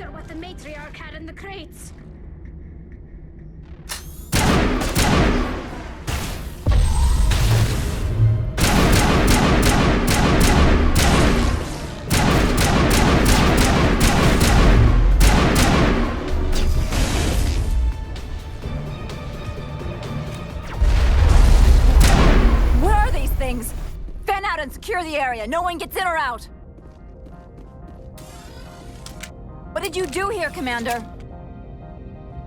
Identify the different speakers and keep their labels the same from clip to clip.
Speaker 1: These are what the matriarch had in the crates.
Speaker 2: Where are these things? Fan out and secure the area. No one gets in or out. What did you do here, Commander?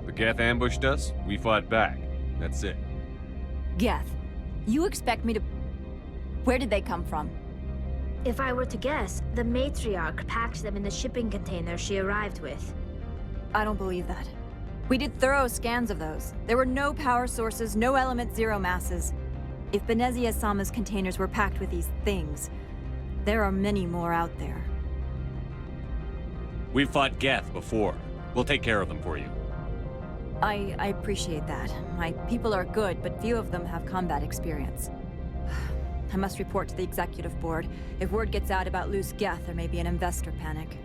Speaker 3: The Geth ambushed us, we fought back. That's it.
Speaker 2: Geth, you expect me to... Where did they come from?
Speaker 1: If I were to guess, the matriarch packed them in the shipping container she arrived with.
Speaker 2: I don't believe that. We did thorough scans of those. There were no power sources, no element zero masses. If Benezia-sama's containers were packed with these things, there are many more out there.
Speaker 3: We've fought Geth before. We'll take care of them for you.
Speaker 2: I appreciate that. My people are good, but few of them have combat experience. I must report to the executive board. If word gets out about loose Geth, there may be an investor panic.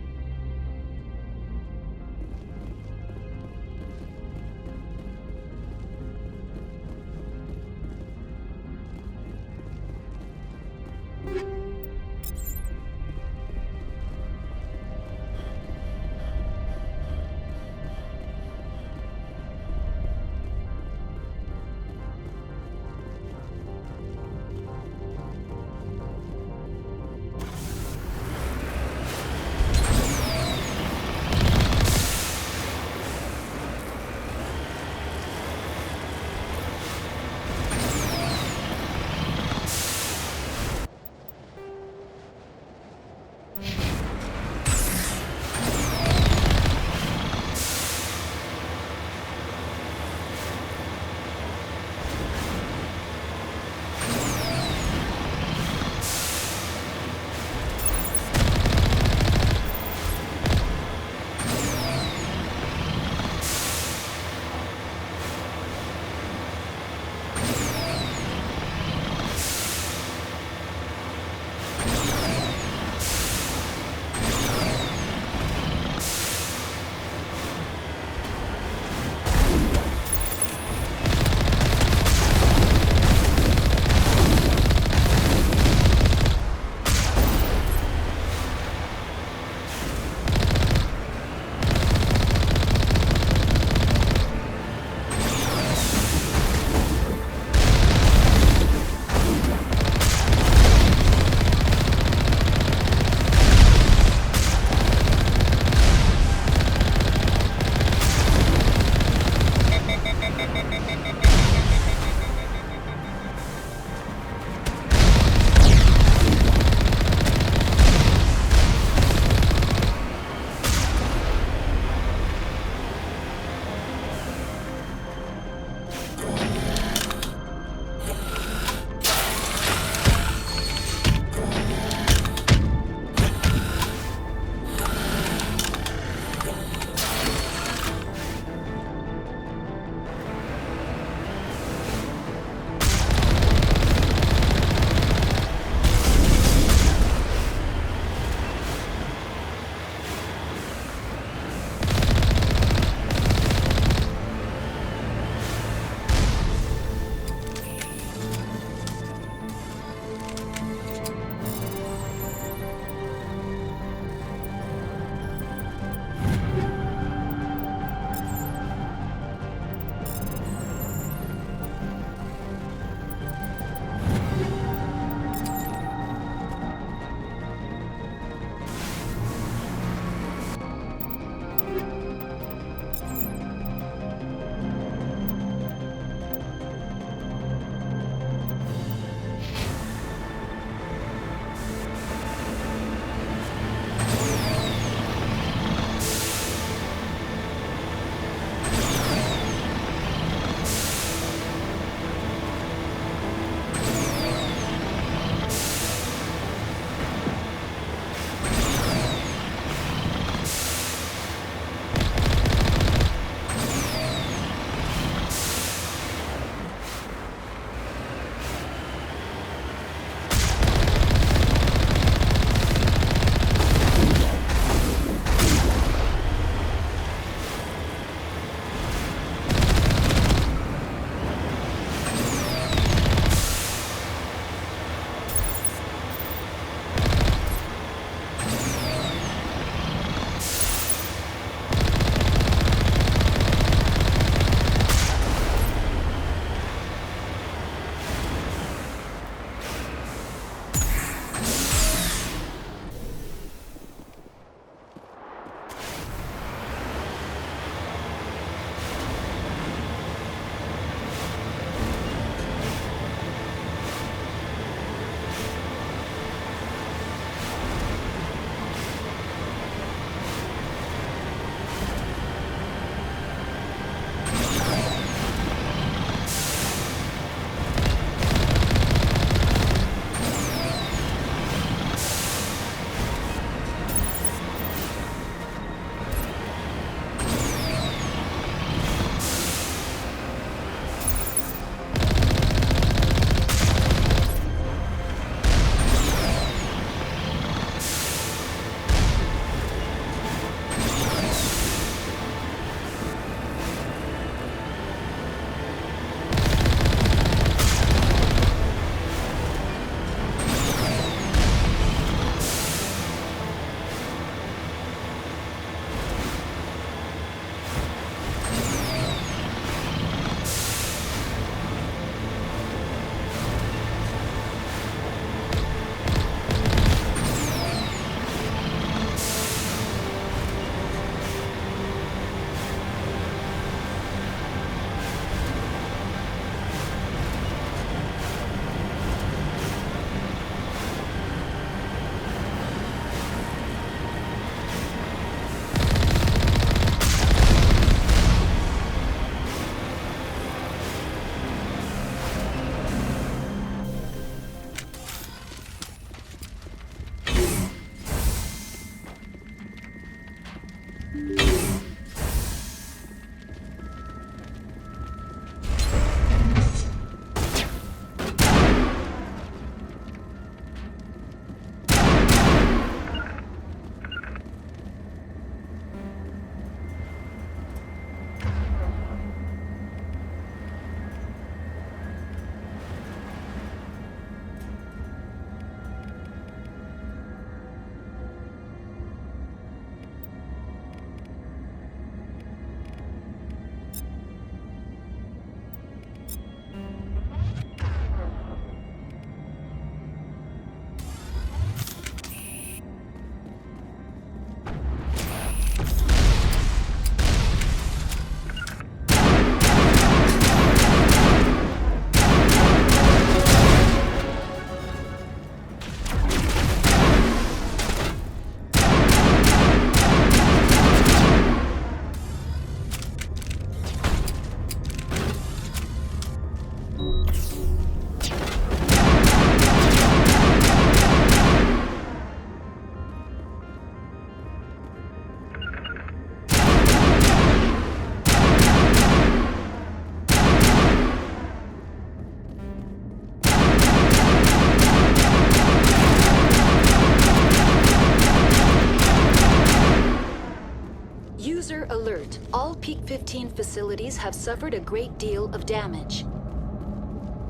Speaker 4: User alert. All Peak 15 facilities have suffered a great deal of damage.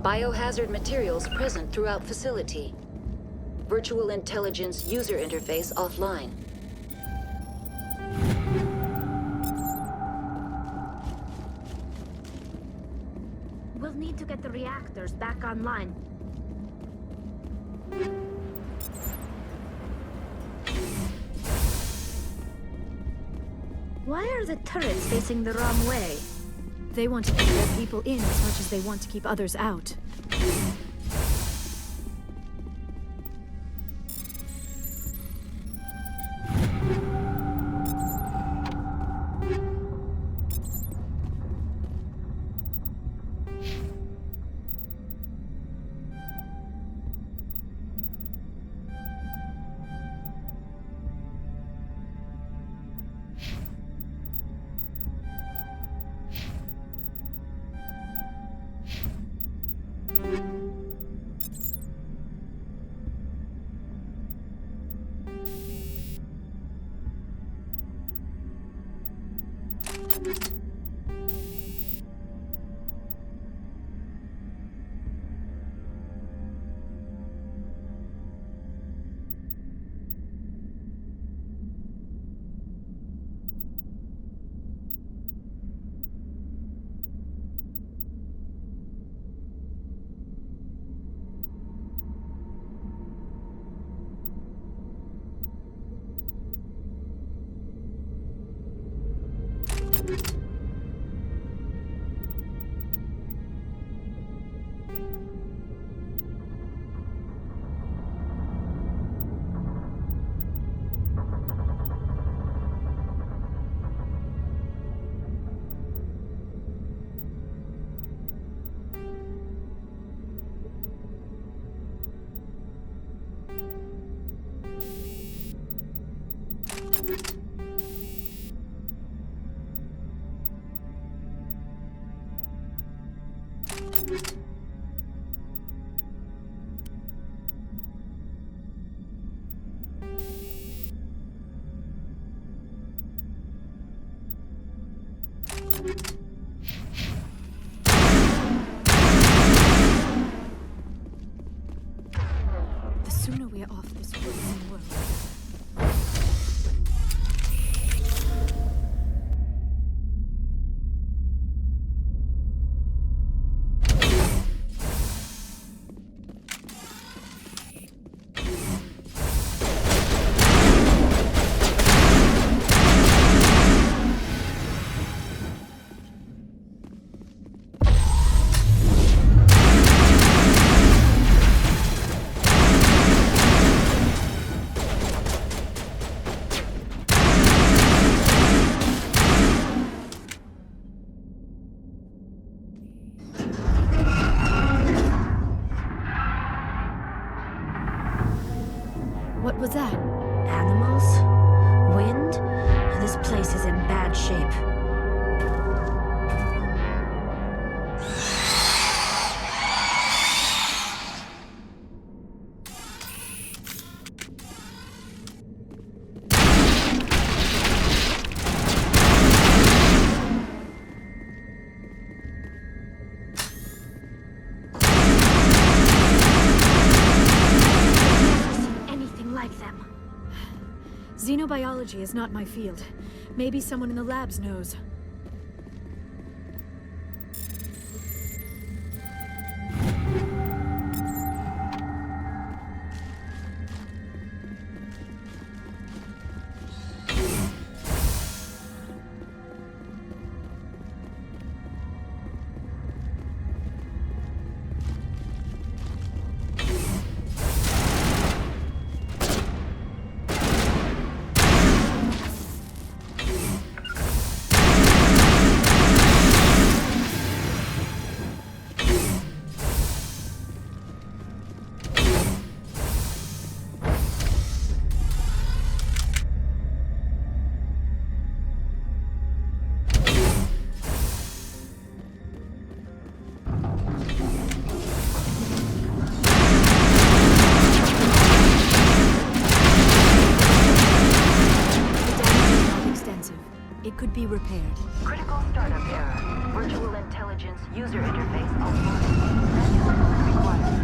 Speaker 4: Biohazard materials present throughout facility. Virtual intelligence user interface offline.
Speaker 1: We'll need to get the reactors back online. Why are the turrets facing the wrong way?
Speaker 5: They want to keep their people in as much as they want to keep others out. The sooner we are off this frozen world. What was that?
Speaker 1: Animals? Wind? This place is in bad shape.
Speaker 5: Xenobiology is not my field. Maybe someone in the labs knows. Could be repaired.
Speaker 6: Critical startup error. Virtual intelligence user interface offline. Manual mode required.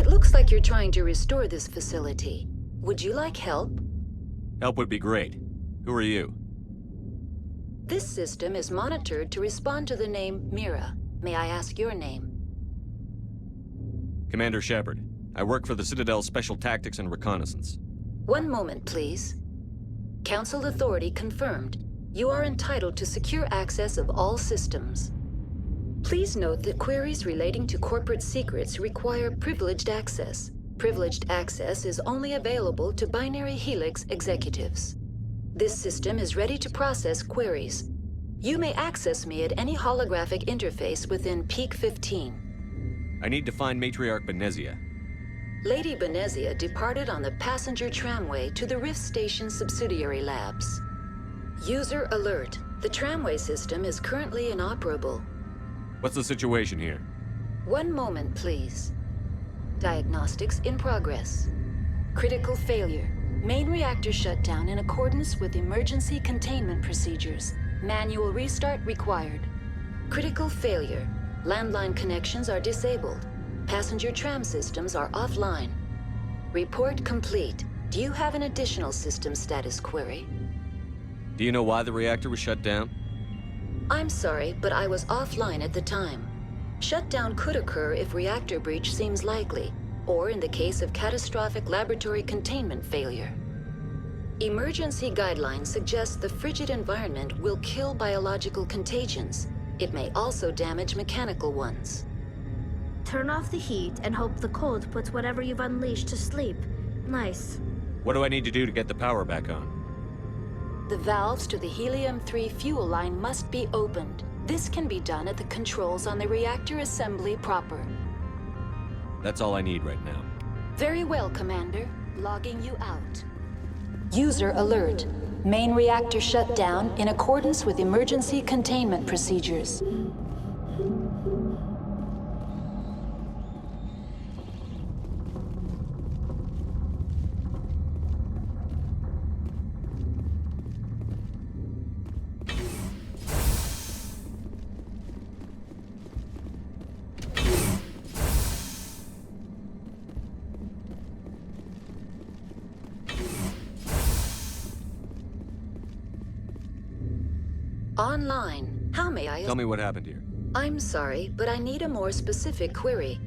Speaker 4: Looks like you're trying to restore this facility. Would you like help?
Speaker 3: Help would be great. Who are you?
Speaker 4: This system is monitored to respond to the name Mira. May I ask your name?
Speaker 3: Commander Shepard. I work for the Citadel's Special Tactics and Reconnaissance.
Speaker 4: One moment, please. Council authority confirmed. You are entitled to secure access of all systems. Please note that queries relating to corporate secrets require privileged access. Privileged access is only available to Binary Helix executives. This system is ready to process queries. You may access me at any holographic interface within Peak 15.
Speaker 3: I need to find Matriarch Benezia.
Speaker 4: Lady Benezia departed on the passenger tramway to the Rift Station subsidiary labs. User alert. The tramway system is currently inoperable.
Speaker 3: What's the situation here?
Speaker 4: One moment, please. Diagnostics in progress. Critical failure. Main reactor shutdown in accordance with emergency containment procedures. Manual restart required. Critical failure. Landline connections are disabled. Passenger tram systems are offline. Report complete. Do you have an additional system status query?
Speaker 3: Do you know why the reactor was shut down?
Speaker 4: I'm sorry, but I was offline at the time. Shutdown could occur if reactor breach seems likely, or in the case of catastrophic laboratory containment failure. Emergency guidelines suggest the frigid environment will kill biological contagions. It may also damage mechanical ones.
Speaker 1: Turn off the heat and hope the cold puts whatever you've unleashed to sleep. Nice.
Speaker 3: What do I need to do to get the power back on?
Speaker 4: The valves to the helium-3 fuel line must be opened. This can be done at the controls on the reactor assembly proper.
Speaker 3: That's all I need right now.
Speaker 4: Very well, Commander. Logging you out. User alert. Main reactor shut down in accordance with emergency containment procedures. Online. How may I...
Speaker 3: Tell me what happened here.
Speaker 4: I'm sorry, but I need a more specific query.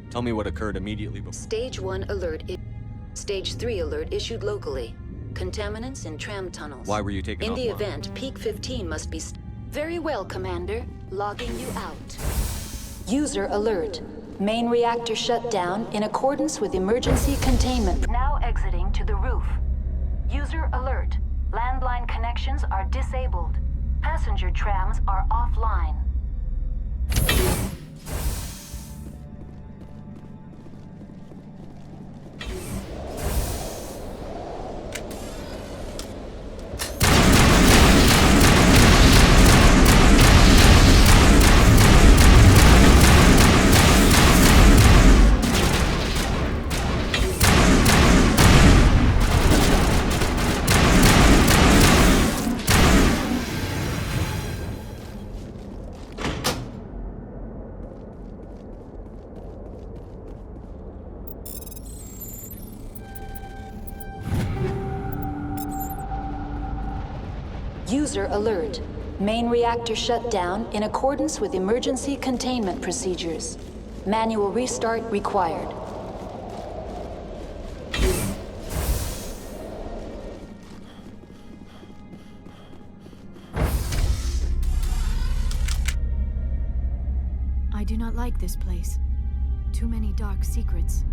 Speaker 3: Tell me what occurred immediately before.
Speaker 4: Stage 1 alert. Stage 3 alert issued locally. Contaminants in tram tunnels.
Speaker 3: Why were you taken
Speaker 4: In
Speaker 3: offline?
Speaker 4: the event, Peak 15 must be... Very well, Commander. Logging you out. User alert. Main reactor shut down in accordance with emergency containment.
Speaker 6: Now exiting to the roof. User alert. Landline connections are disabled. Passenger trams are offline.
Speaker 4: User alert. Main reactor shut down in accordance with emergency containment procedures. Manual restart required.
Speaker 5: I do not like this place. Too many dark secrets.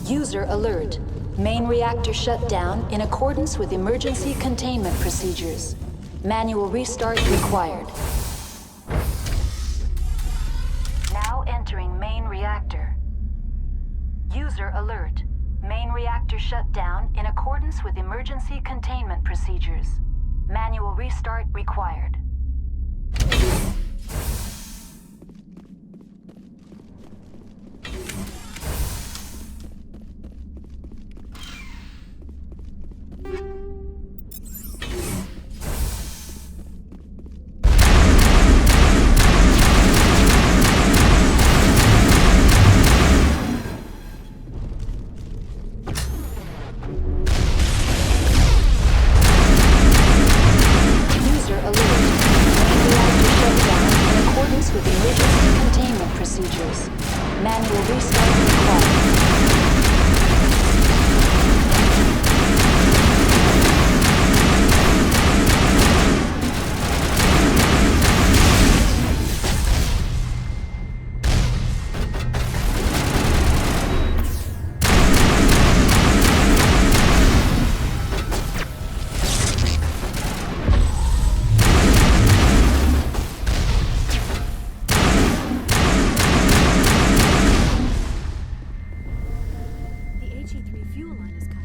Speaker 4: User alert. Main reactor shut down in accordance with emergency containment procedures. Manual restart required.
Speaker 6: Now entering main reactor. User alert. Main reactor shut down in accordance with emergency containment procedures. Manual restart required. Manual restart required.
Speaker 5: The HE3 fuel line is cut.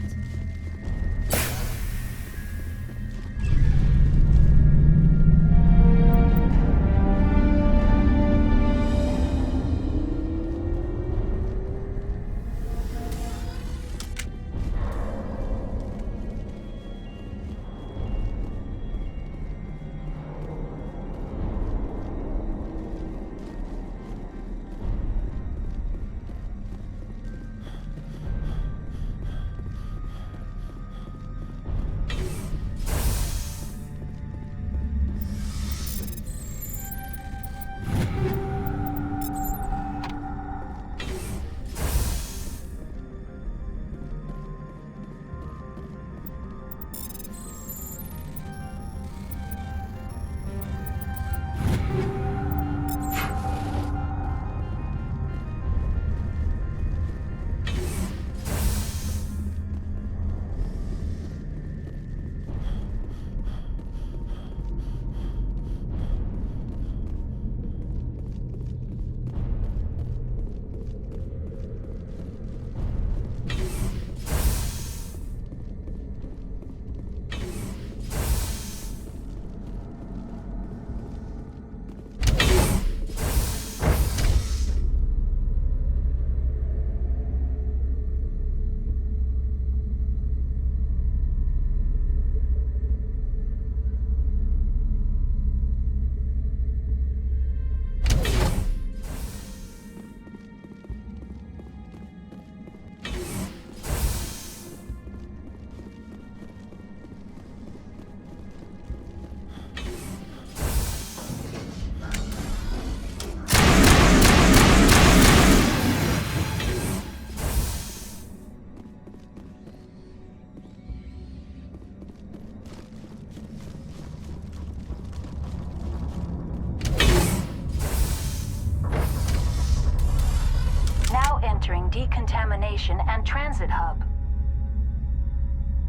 Speaker 6: Now entering decontamination and transit hub.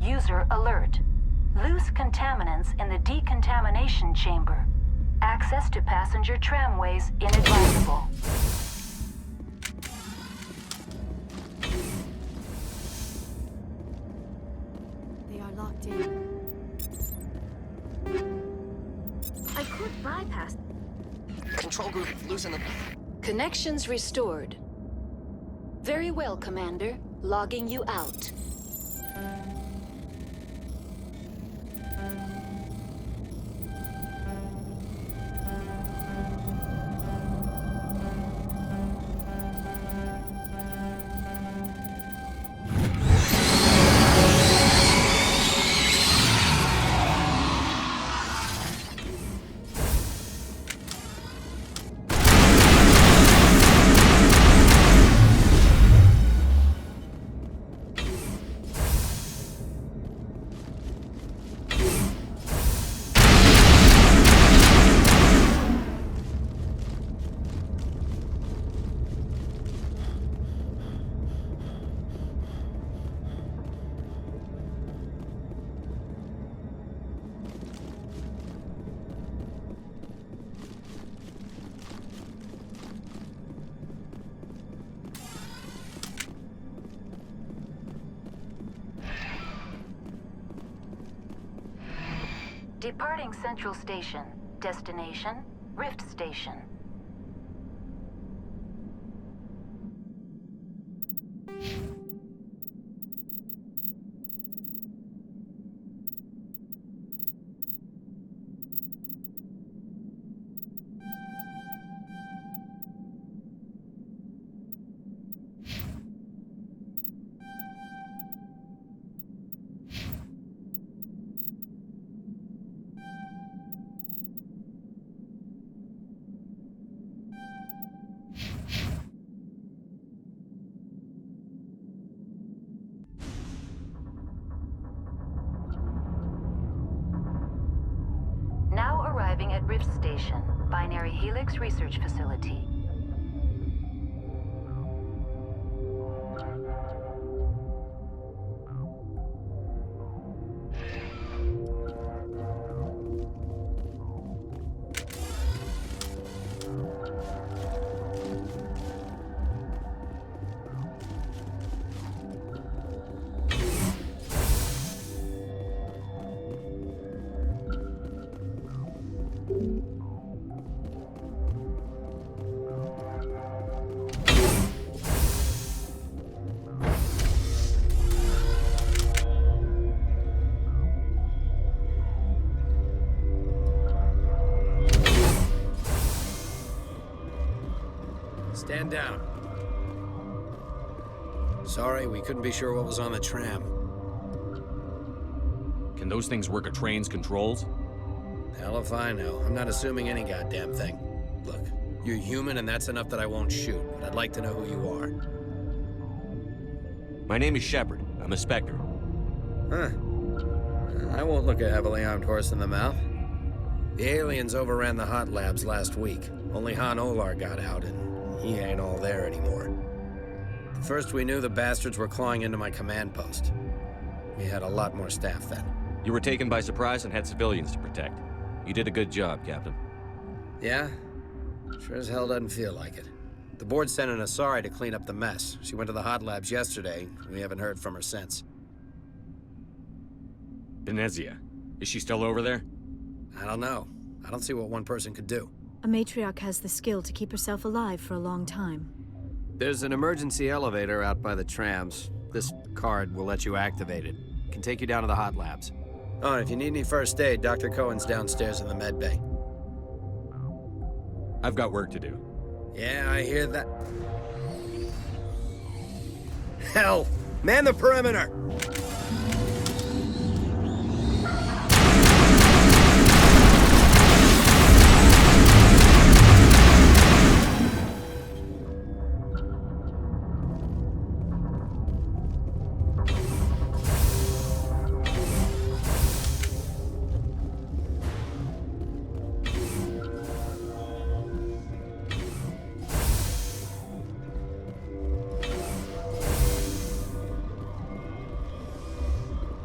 Speaker 6: User alert. Loose contaminants in the decontamination chamber. Access to passenger tramways inadvisable.
Speaker 5: They are locked in.
Speaker 1: I could bypass.
Speaker 7: Control group, loosen the...
Speaker 4: Connections restored. Very well, Commander. Logging you out.
Speaker 6: Departing Central Station. Destination, Rift Station. Arriving at Rift Station, Binary Helix Research Facility.
Speaker 8: Stand down. Sorry, we couldn't be sure what was on the tram.
Speaker 3: Can those things work a train's controls?
Speaker 8: Hell if I know. I'm not assuming any goddamn thing. Look, you're human and that's enough that I won't shoot, but I'd like to know who you are.
Speaker 3: My name is Shepard. I'm a Spectre.
Speaker 8: Huh. I won't look a heavily armed horse in the mouth. The aliens overran the hot labs last week. Only Han Olar got out, and he ain't all there anymore. First we knew the bastards were clawing into my command post. We had a lot more staff then.
Speaker 3: You were taken by surprise and had civilians to protect. You did a good job, Captain.
Speaker 8: Yeah? Sure as hell doesn't feel like it. The board sent an Asari to clean up the mess. She went to the hot labs yesterday. We haven't heard from her since.
Speaker 3: Venezia. Is she still over there?
Speaker 8: I don't know. I don't see what one person could do.
Speaker 5: A matriarch has the skill to keep herself alive for a long time.
Speaker 8: There's an emergency elevator out by the trams. This card will let you activate it. It can take you down to the hot labs. Oh, and if you need any first aid, Dr. Cohen's downstairs in the med bay.
Speaker 3: I've got work to do.
Speaker 8: Yeah, I hear that. Hell! Man the perimeter!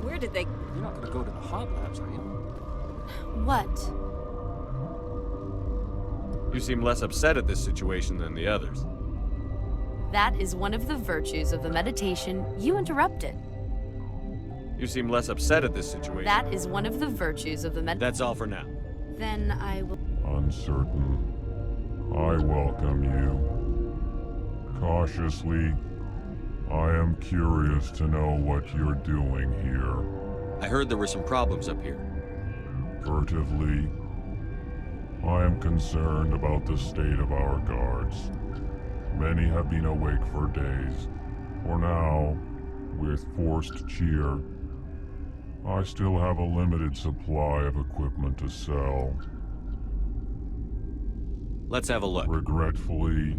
Speaker 2: Where did they...
Speaker 9: You're not gonna go to the hot labs, are you?
Speaker 2: What?
Speaker 3: You seem less upset at this situation than the others.
Speaker 10: That is one of the virtues of the meditation you interrupted.
Speaker 3: You seem less upset at this situation.
Speaker 10: That is one of the virtues of the
Speaker 3: That's all for now.
Speaker 10: Then I will...
Speaker 11: Uncertain. I welcome you. Cautiously, I am curious to know what you're doing here.
Speaker 3: I heard there were some problems up here.
Speaker 11: Furtively, I am concerned about the state of our guards. Many have been awake for days. For now, with forced cheer, I still have a limited supply of equipment to sell.
Speaker 3: Let's have a look.
Speaker 11: Regretfully,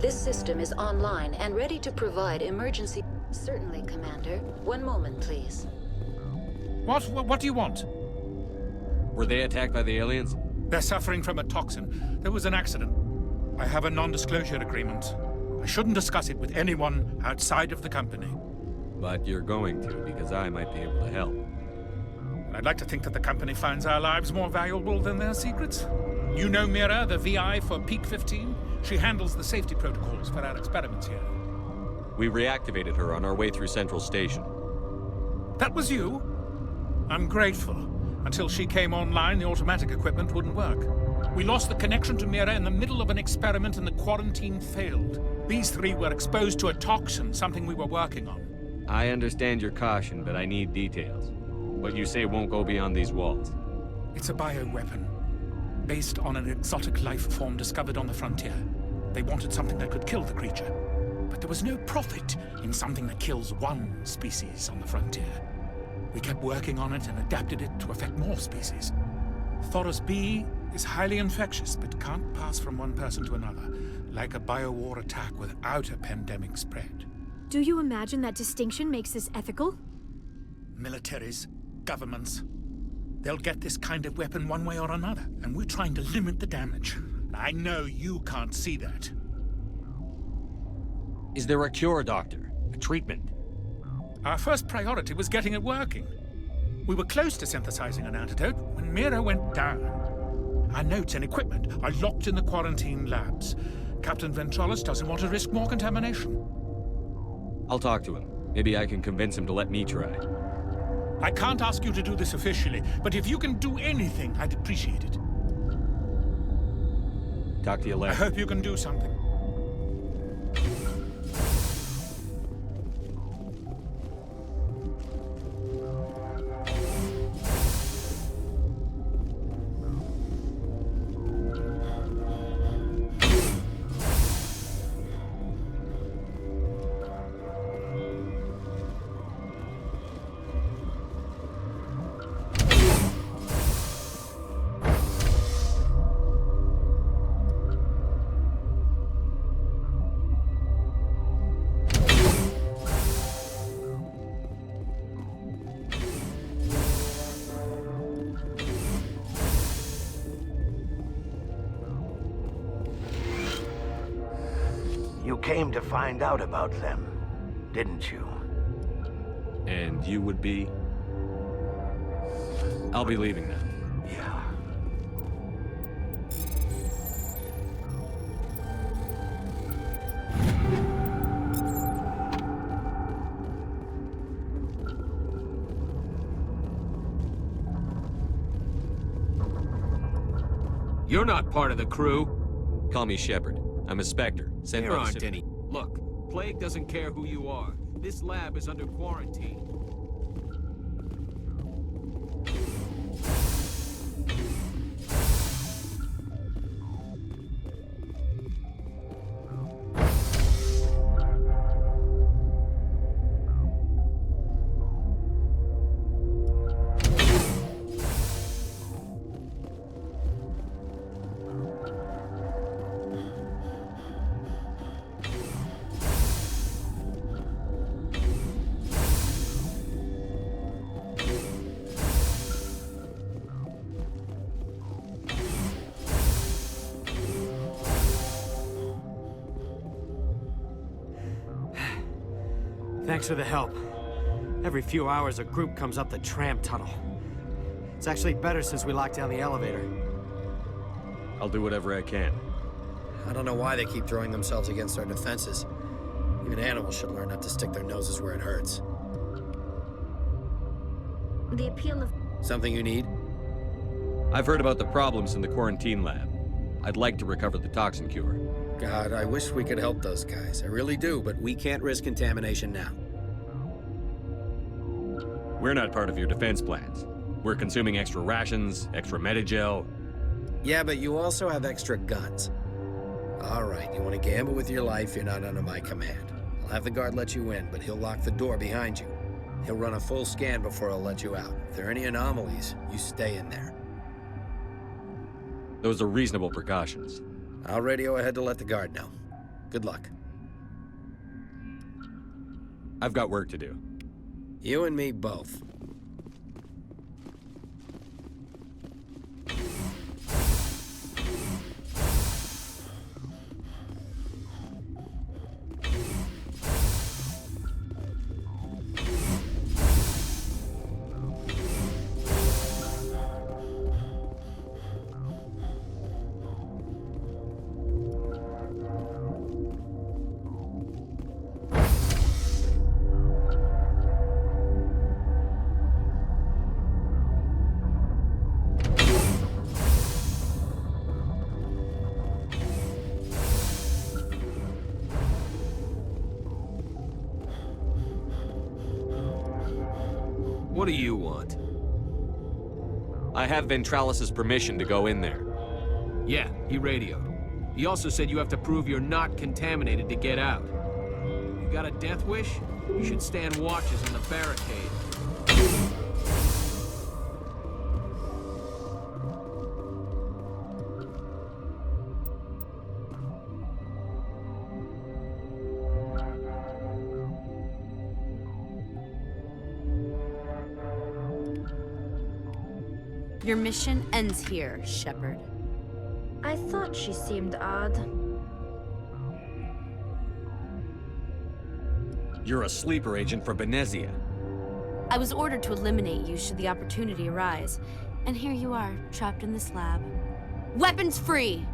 Speaker 4: This system is online and ready to provide emergency... Certainly, Commander. One moment, please.
Speaker 12: What do you want?
Speaker 3: Were they attacked by the aliens?
Speaker 12: They're suffering from a toxin. There was an accident. I have a non-disclosure agreement. I shouldn't discuss it with anyone outside of the company.
Speaker 3: But you're going to, because I might be able to help.
Speaker 12: I'd like to think that the company finds our lives more valuable than their secrets. You know Mira, the VI for Peak 15? She handles the safety protocols for our experiments here.
Speaker 3: We reactivated her on our way through Central Station.
Speaker 12: That was you? I'm grateful. Until she came online, the automatic equipment wouldn't work. We lost the connection to Mira in the middle of an experiment and the quarantine failed. These three were exposed to a toxin, something we were working on.
Speaker 3: I understand your caution, but I need details. What you say won't go beyond these walls.
Speaker 12: It's a bioweapon, based on an exotic life form discovered on the frontier. They wanted something that could kill the creature. But there was no profit in something that kills one species on the frontier. We kept working on it and adapted it to affect more species. Thoros B is highly infectious, but can't pass from one person to another, like a biowar attack without a pandemic spread.
Speaker 5: Do you imagine that distinction makes this ethical?
Speaker 12: Militaries, governments, they'll get this kind of weapon one way or another, and we're trying to limit the damage. I know you can't see that.
Speaker 13: Is there a cure, Doctor? A treatment?
Speaker 12: Our first priority was getting it working. We were close to synthesizing an antidote when Mira went down. Our notes and equipment are locked in the quarantine labs. Captain Ventralis doesn't want to risk more contamination.
Speaker 3: I'll talk to him. Maybe I can convince him to let me try.
Speaker 12: I can't ask you to do this officially, but if you can do anything, I'd appreciate it.
Speaker 3: Talk to you later.
Speaker 12: I hope you can do something.
Speaker 14: You came to find out about them, didn't you?
Speaker 3: And you would be? I'll be leaving now.
Speaker 14: Yeah.
Speaker 13: You're not part of the crew.
Speaker 3: Call me Shepard. I'm a Spectre. Sent
Speaker 13: There
Speaker 3: by the
Speaker 13: aren't
Speaker 3: city.
Speaker 13: any. Look, Plague doesn't care who you are. This lab is under quarantine.
Speaker 15: Thanks for the help. Every few hours, a group comes up the tram tunnel. It's actually better since we locked down the elevator.
Speaker 3: I'll do whatever I can.
Speaker 8: I don't know why they keep throwing themselves against our defenses. Even animals should learn not to stick their noses where it hurts.
Speaker 1: The appeal of...
Speaker 8: Something you need?
Speaker 3: I've heard about the problems in the quarantine lab. I'd like to recover the toxin cure.
Speaker 8: God, I wish we could help those guys. I really do, but we can't risk contamination now.
Speaker 3: We're not part of your defense plans. We're consuming extra rations, extra Medigel.
Speaker 8: Yeah, but you also have extra guns. All right, you want to gamble with your life, you're not under my command. I'll have the guard let you in, but he'll lock the door behind you. He'll run a full scan before he'll let you out. If there are any anomalies, you stay in there.
Speaker 3: Those are reasonable precautions.
Speaker 8: I'll radio ahead to let the guard know. Good luck.
Speaker 3: I've got work to do.
Speaker 8: You and me both.
Speaker 13: What do you want?
Speaker 3: I have Ventralis's permission to go in there.
Speaker 13: Yeah, he radioed. He also said you have to prove you're not contaminated to get out. You got a death wish? You should stand watches on the barricade.
Speaker 10: Your mission ends here, Shepard.
Speaker 1: I thought she seemed odd.
Speaker 3: You're a sleeper agent for Venezia.
Speaker 10: I was ordered to eliminate you should the opportunity arise. And here you are, trapped in this lab. Weapons free!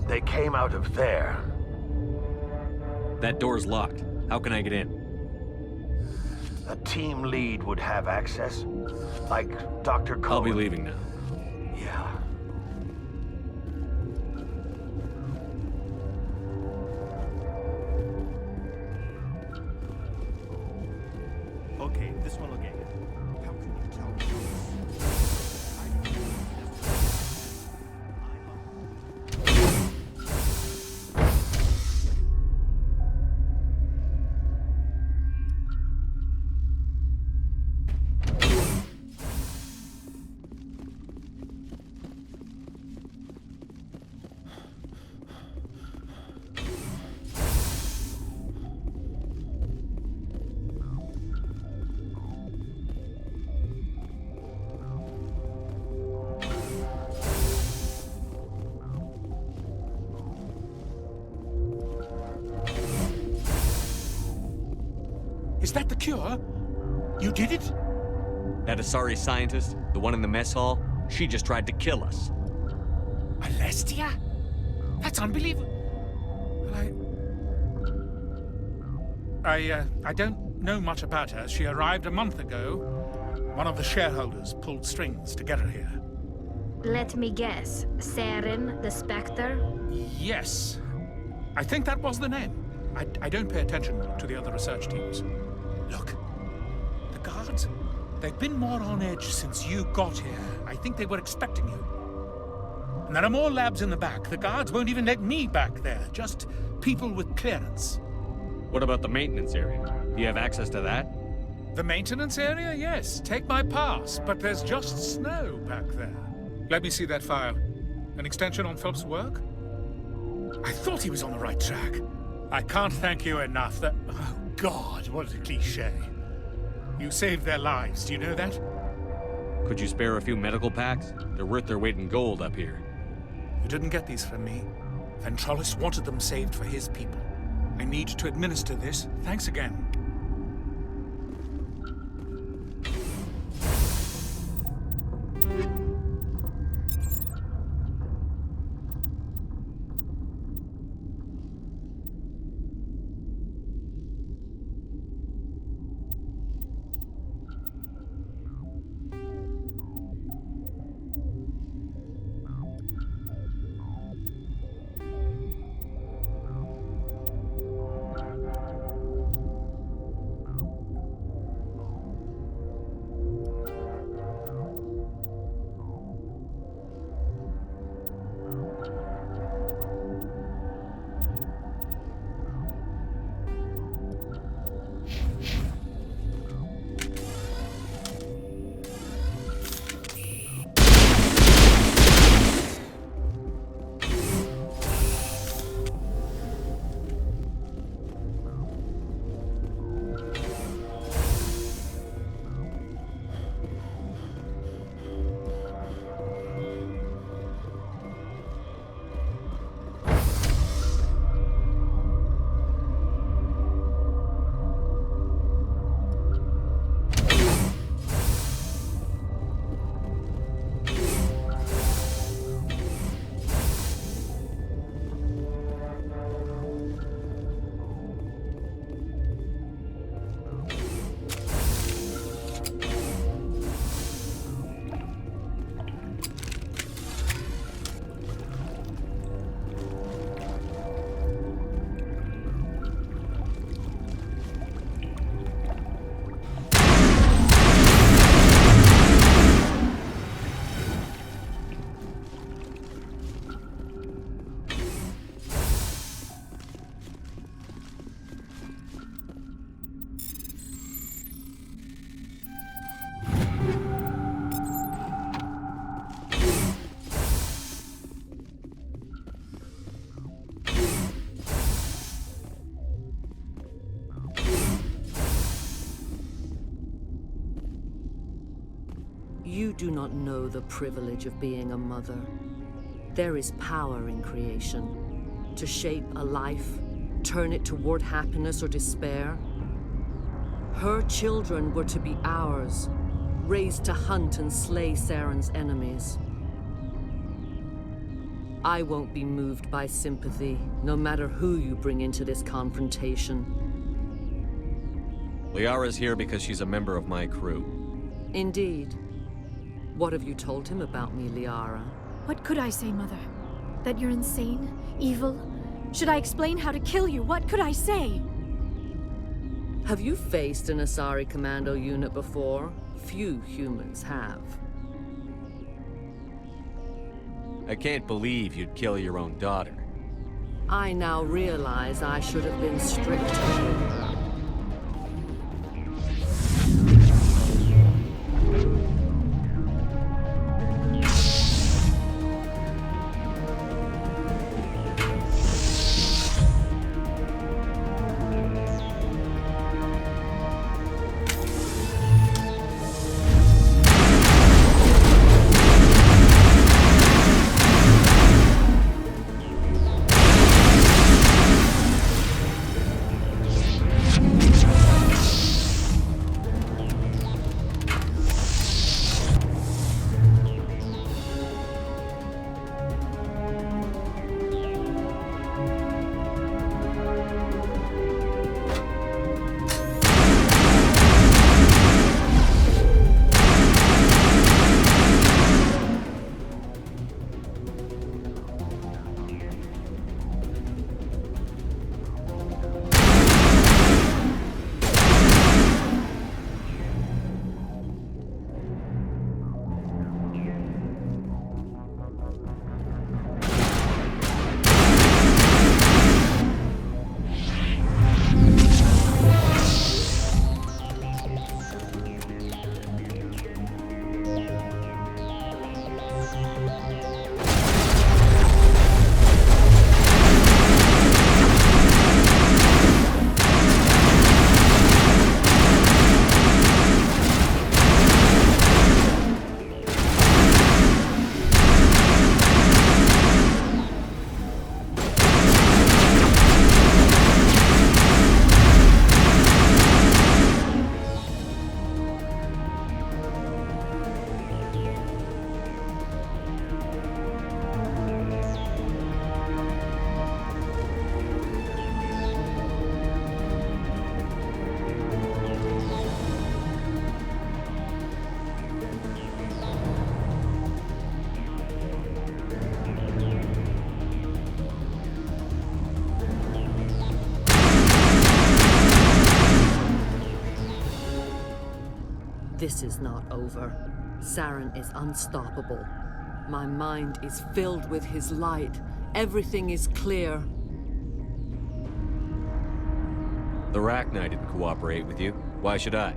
Speaker 14: They came out of there.
Speaker 3: That door's locked. How can I get in?
Speaker 14: A team lead would have access. Like Dr. Cohen.
Speaker 3: I'll be leaving now.
Speaker 14: Yeah.
Speaker 16: Okay, this one again. How can you tell?
Speaker 12: Is that the cure? You did it?
Speaker 3: That Asari scientist, the one in the mess hall, she just tried to kill us.
Speaker 12: Alestia? That's unbelievable. I don't know much about her. She arrived a month ago. One of the shareholders pulled strings to get her here.
Speaker 1: Let me guess. Saren, the Spectre?
Speaker 12: Yes. I think that was the name. I don't pay attention to the other research teams. Look, the guards, they've been more on edge since you got here. I think they were expecting you. And there are more labs in the back. The guards won't even let me back there. Just people with clearance.
Speaker 3: What about the maintenance area? Do you have access to that?
Speaker 12: The maintenance area? Yes. Take my pass. But there's just snow back there. Let me see that file. An extension on Philip's work? I thought he was on the right track. I can't thank you enough. That... Oh, God, what a cliché. You saved their lives. Do you know that?
Speaker 3: Could you spare a few medical packs? They're worth their weight in gold up here.
Speaker 12: You didn't get these from me. Ventralis wanted them saved for his people. I need to administer this. Thanks again.
Speaker 17: You do not know the privilege of being a mother. There is power in creation. To shape a life, turn it toward happiness or despair. Her children were to be ours, raised to hunt and slay Saren's enemies. I won't be moved by sympathy, no matter who you bring into this confrontation.
Speaker 3: Liara's here because she's a member of my crew.
Speaker 17: Indeed. What have you told him about me, Liara?
Speaker 5: What could I say, Mother? That you're insane? Evil? Should I explain how to kill you? What could I say?
Speaker 17: Have you faced an Asari commando unit before? Few humans have.
Speaker 3: I can't believe you'd kill your own daughter.
Speaker 17: I now realize I should have been stricter. This is not over. Saren is unstoppable. My mind is filled with his light. Everything is clear.
Speaker 3: The Rachni didn't cooperate with you. Why should I?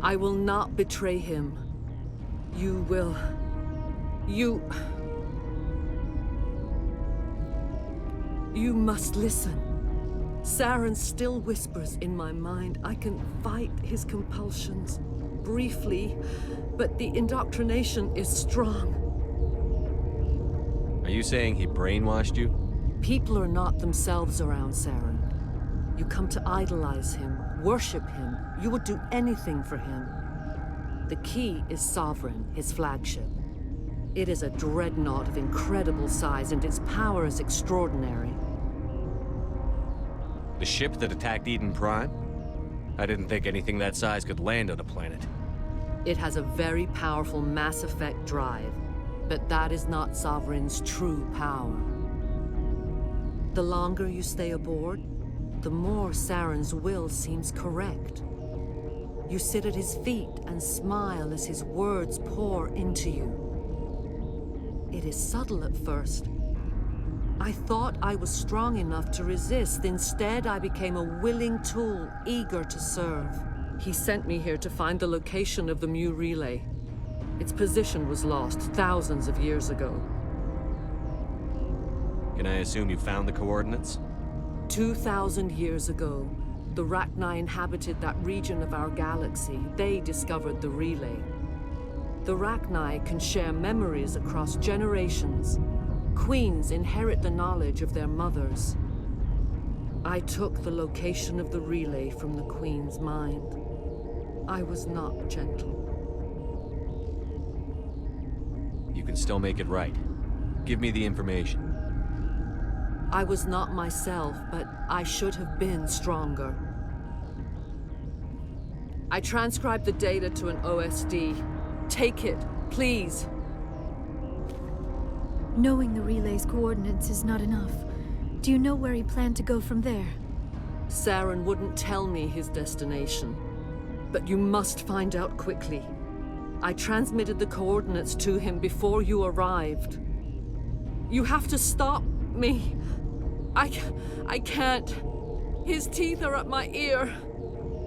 Speaker 17: I will not betray him. You will... You must listen. Saren still whispers in my mind. I can fight his compulsions. Briefly, but the indoctrination is strong.
Speaker 3: Are you saying he brainwashed you?
Speaker 17: People are not themselves around Saren. You come to idolize him, worship him. You would do anything for him. The key is Sovereign, his flagship. It is a dreadnought of incredible size, and its power is extraordinary.
Speaker 3: The ship that attacked Eden Prime? I didn't think anything that size could land on a planet.
Speaker 17: It has a very powerful Mass Effect drive, but that is not Sovereign's true power. The longer you stay aboard, the more Saren's will seems correct. You sit at his feet and smile as his words pour into you. It is subtle at first. I thought I was strong enough to resist. Instead, I became a willing tool, eager to serve. He sent me here to find the location of the Mu relay. Its position was lost thousands of years ago.
Speaker 3: Can I assume you found the coordinates?
Speaker 17: 2,000 years ago, the Rachni inhabited that region of our galaxy, they discovered the relay. The Rachni can share memories across generations. Queens inherit the knowledge of their mothers. I took the location of the relay from the Queen's mind. I was not gentle.
Speaker 3: You can still make it right. Give me the information.
Speaker 17: I was not myself, but I should have been stronger. I transcribed the data to an OSD. Take it, please.
Speaker 5: Knowing the relay's coordinates is not enough. Do you know where he planned to go from there?
Speaker 17: Saren wouldn't tell me his destination. But you must find out quickly. I transmitted the coordinates to him before you arrived. You have to stop me. I can't. His teeth are at my ear.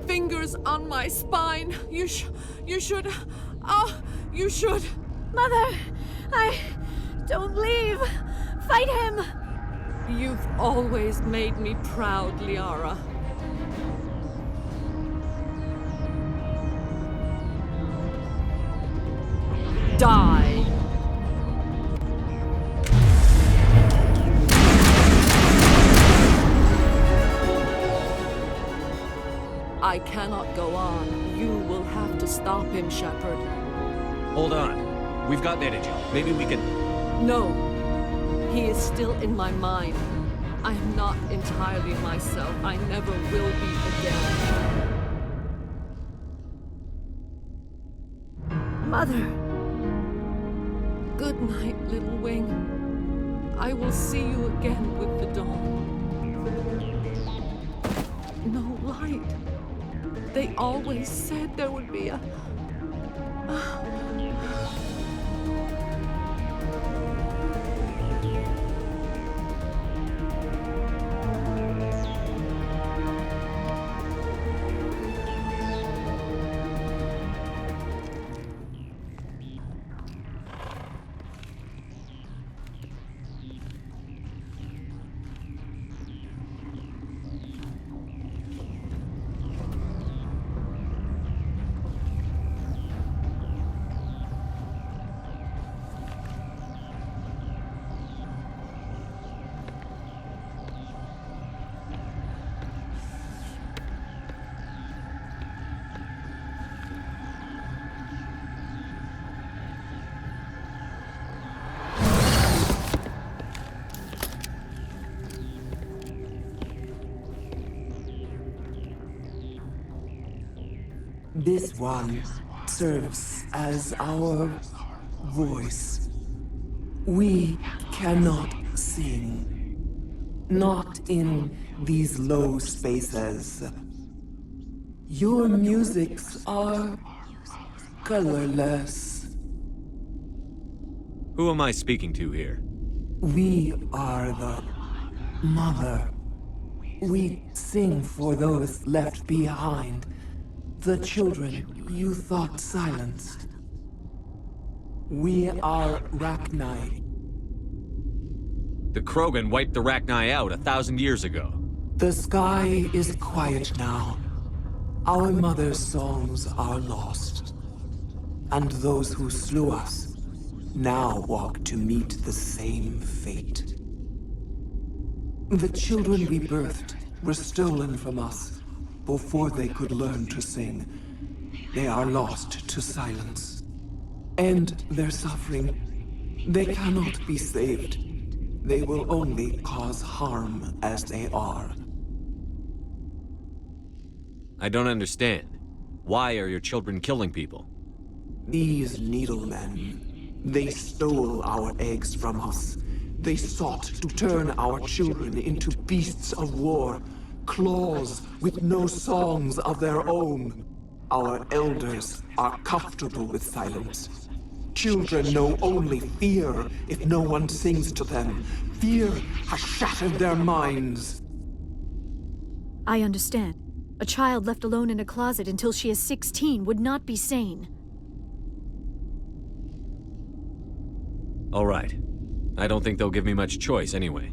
Speaker 17: Fingers on my spine. You should. Oh, you should.
Speaker 5: Mother, don't leave. Fight him.
Speaker 17: You've always made me proud, Liara. Die. I cannot go on. You will have to stop him, Shepard.
Speaker 3: Hold on. We've got energy. Maybe we can...
Speaker 17: No. He is still in my mind. I am not entirely myself. I never will be again.
Speaker 5: Mother.
Speaker 17: Good night, little wing. I will see you again with the dawn. No light. They always said there would be a...
Speaker 18: This one serves as our voice. We cannot sing. Not in these low spaces. Your musics are colorless.
Speaker 3: Who am I speaking to here?
Speaker 18: We are the mother. We sing for those left behind. The children you thought silenced. We are Rachni.
Speaker 3: The Krogan wiped the Rachni out 1,000 years ago.
Speaker 18: The sky is quiet now. Our mother's songs are lost. And those who slew us now walk to meet the same fate. The children we birthed were stolen from us before they could learn to sing. They are lost to silence. And their suffering, they cannot be saved. They will only cause harm as they are.
Speaker 3: I don't understand. Why are your children killing people?
Speaker 18: These needlemen, they stole our eggs from us. They sought to turn our children into beasts of war, claws with no songs of their own. Our elders are comfortable with silence. Children know only fear if no one sings to them. Fear has shattered their minds.
Speaker 5: I understand. A child left alone in a closet until she is 16 would not be sane.
Speaker 3: All right. I don't think they'll give me much choice anyway.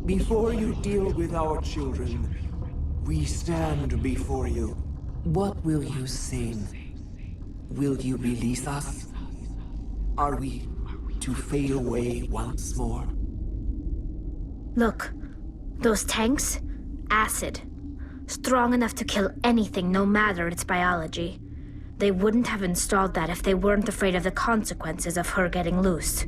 Speaker 18: Before you deal with our children, We stand before you. What will you sing? Will you release us? Are we to fade away once more?
Speaker 1: Look, those tanks? Acid. Strong enough to kill anything, no matter its biology. They wouldn't have installed that if they weren't afraid of the consequences of her getting loose.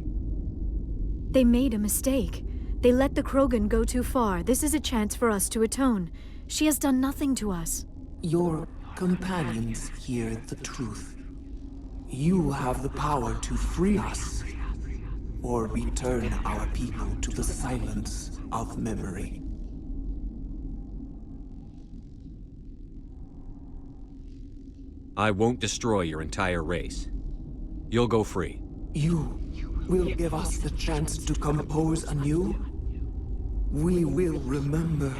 Speaker 5: They made a mistake. They let the Krogan go too far. This is a chance for us to atone. She has done nothing to us.
Speaker 18: Your companions hear the truth. You have the power to free us, or return our people to the silence of memory.
Speaker 3: I won't destroy your entire race. You'll go free.
Speaker 18: You will give us the chance to compose anew? We will remember.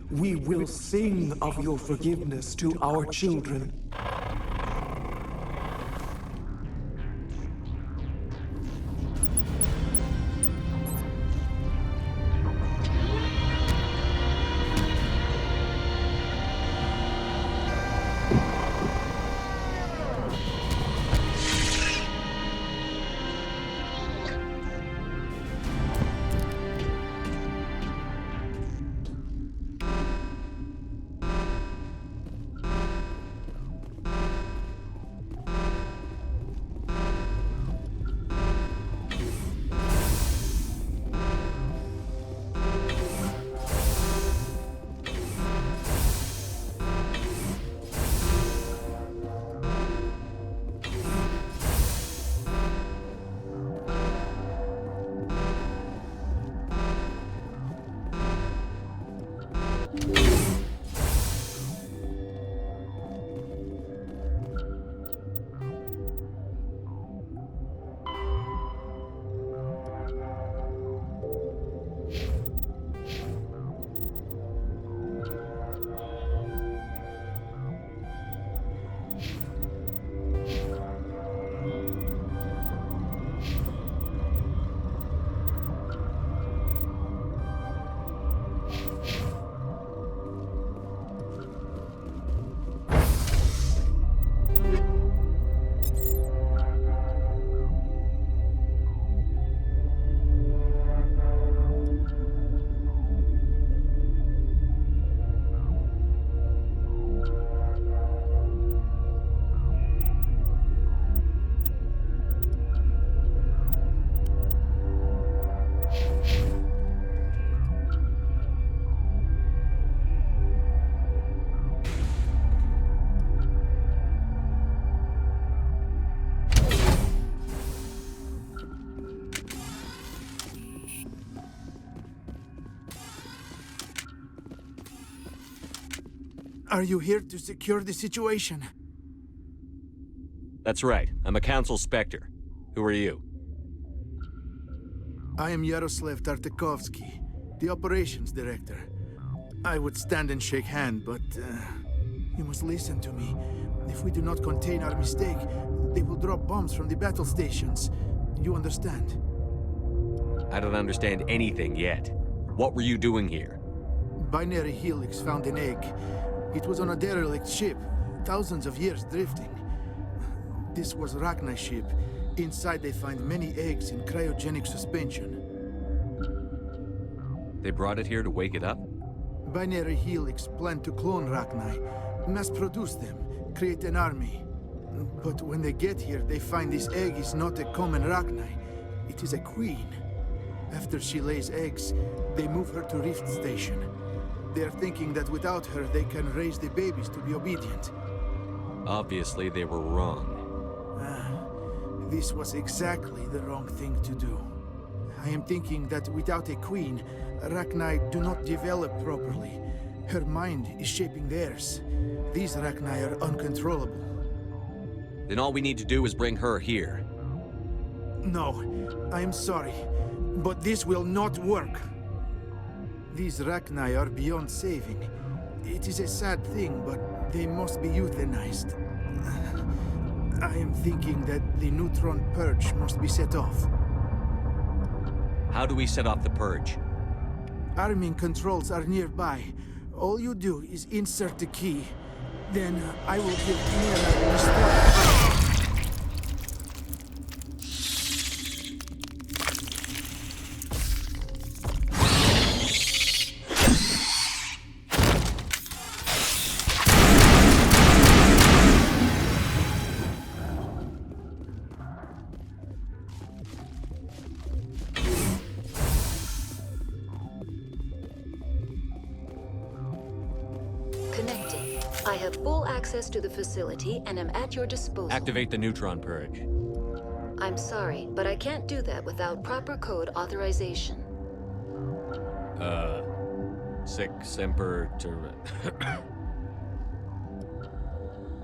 Speaker 18: We will sing of your forgiveness to our children.
Speaker 19: Are you here to secure the situation?
Speaker 3: That's right. I'm a Council Spectre. Who are you?
Speaker 19: I am Yaroslav Tartakovsky, the Operations Director. I would stand and shake hand, but you must listen to me. If we do not contain our mistake, they will drop bombs from the battle stations. You understand?
Speaker 3: I don't understand anything yet. What were you doing here?
Speaker 19: Binary Helix found an egg. It was on a derelict ship, thousands of years drifting. This was Rachni's ship. Inside they find many eggs in cryogenic suspension.
Speaker 3: They brought it here to wake it up?
Speaker 19: Binary Helix planned to clone Rachni, mass-produce them, create an army. But when they get here, they find this egg is not a common Rachni. It is a queen. After she lays eggs, they move her to Rift Station. They are thinking that without her, they can raise the babies to be obedient.
Speaker 3: Obviously, they were wrong.
Speaker 19: This was exactly the wrong thing to do. I am thinking that without a queen, Rachni do not develop properly. Her mind is shaping theirs. These Rachni are uncontrollable.
Speaker 3: Then all we need to do is bring her here.
Speaker 19: No, I am sorry, but this will not work. These Rachni are beyond saving. It is a sad thing, but they must be euthanized. I am thinking that the neutron purge must be set off.
Speaker 3: How do we set off the purge?
Speaker 19: Arming controls are nearby. All you do is insert the key. Then I will give Mira a start.
Speaker 4: Connecting. I have full access to the facility and am at your disposal.
Speaker 3: Activate the neutron purge.
Speaker 4: I'm sorry, but I can't do that without proper code authorization.
Speaker 3: Sic semper ter...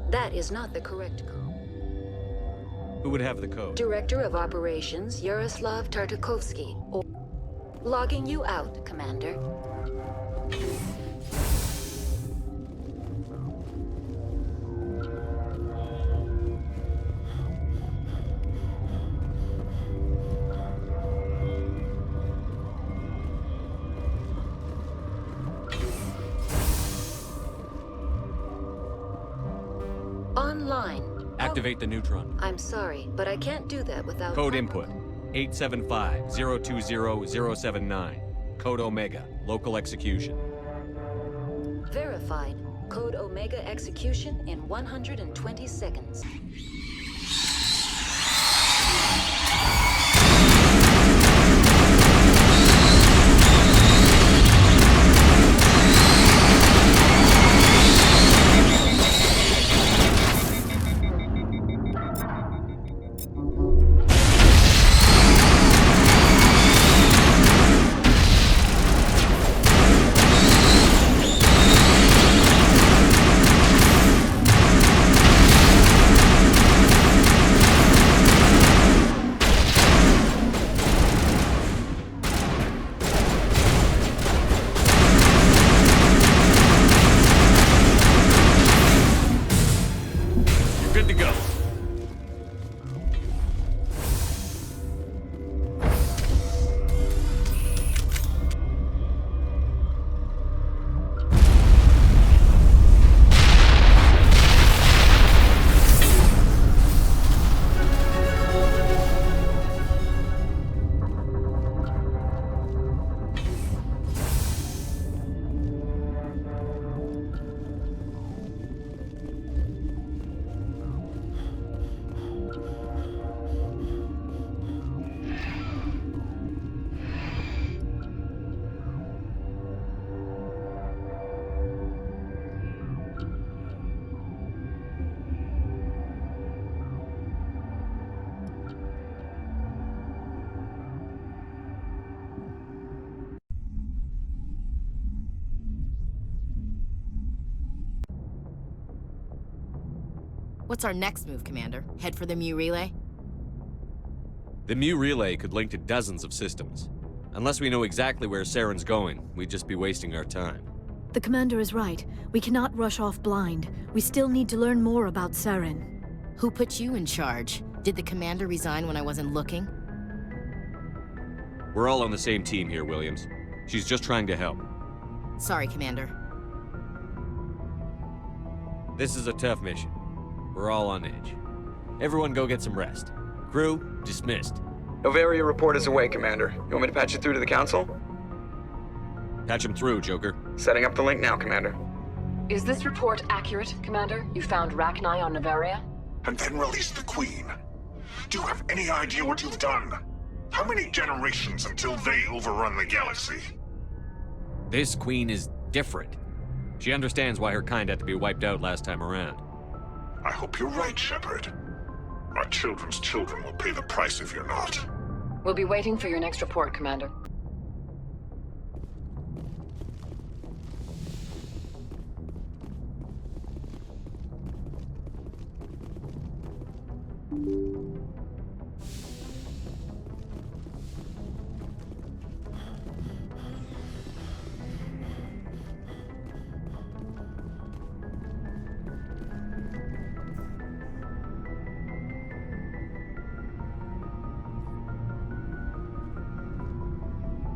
Speaker 4: That is not the correct code.
Speaker 3: Who would have the code?
Speaker 4: Director of Operations, Yaroslav Tartakovsky. Or logging you out, Commander. Online.
Speaker 3: Activate the neutron.
Speaker 4: I'm sorry, but I can't do that without...
Speaker 3: Code input. 875-020-079. Code Omega. Local execution.
Speaker 4: Verified. Code Omega execution in 120 seconds.
Speaker 3: Good to go.
Speaker 20: What's our next move, Commander? Head for the Mu relay?
Speaker 3: The Mu relay could link to dozens of systems. Unless we know exactly where Saren's going, we'd just be wasting our time.
Speaker 5: The commander is right. We cannot rush off blind. We still need to learn more about Saren.
Speaker 20: Who put you in charge? Did the commander resign when I wasn't looking?
Speaker 3: We're all on the same team here, Williams. She's just trying to help.
Speaker 20: Sorry, Commander.
Speaker 3: This is a tough mission. We're all on edge. Everyone go get some rest. Crew, dismissed.
Speaker 21: Novaria report is away, Commander. You want me to patch it through to the Council?
Speaker 3: Patch him through, Joker.
Speaker 21: Setting up the link now, Commander.
Speaker 22: Is this report accurate, Commander? You found Rachni on Novaria?
Speaker 23: And then released the Queen. Do you have any idea what you've done? How many generations until they overrun the galaxy?
Speaker 3: This Queen is different. She understands why her kind had to be wiped out last time around.
Speaker 23: I hope you're right, Shepard. My children's children will pay the price if you're not.
Speaker 22: We'll be waiting for your next report, Commander.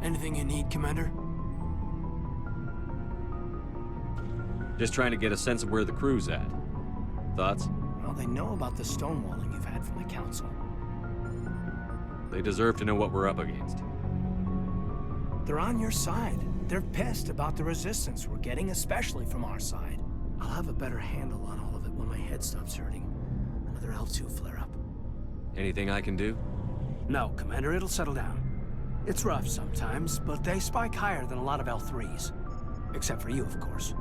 Speaker 24: Anything you need, Commander?
Speaker 3: Just trying to get a sense of where the crew's at. Thoughts?
Speaker 6: Well, they know about the stonewalling you've had from the Council.
Speaker 3: They deserve to know what we're up against.
Speaker 6: They're on your side. They're pissed about the resistance we're getting, especially from our side. I'll have a better handle on all of it when my head stops hurting. Another L2 flare-up.
Speaker 3: Anything I can do?
Speaker 6: No, Commander, it'll settle down. It's rough sometimes, but they spike higher than a lot of L3s. Except for you, of course.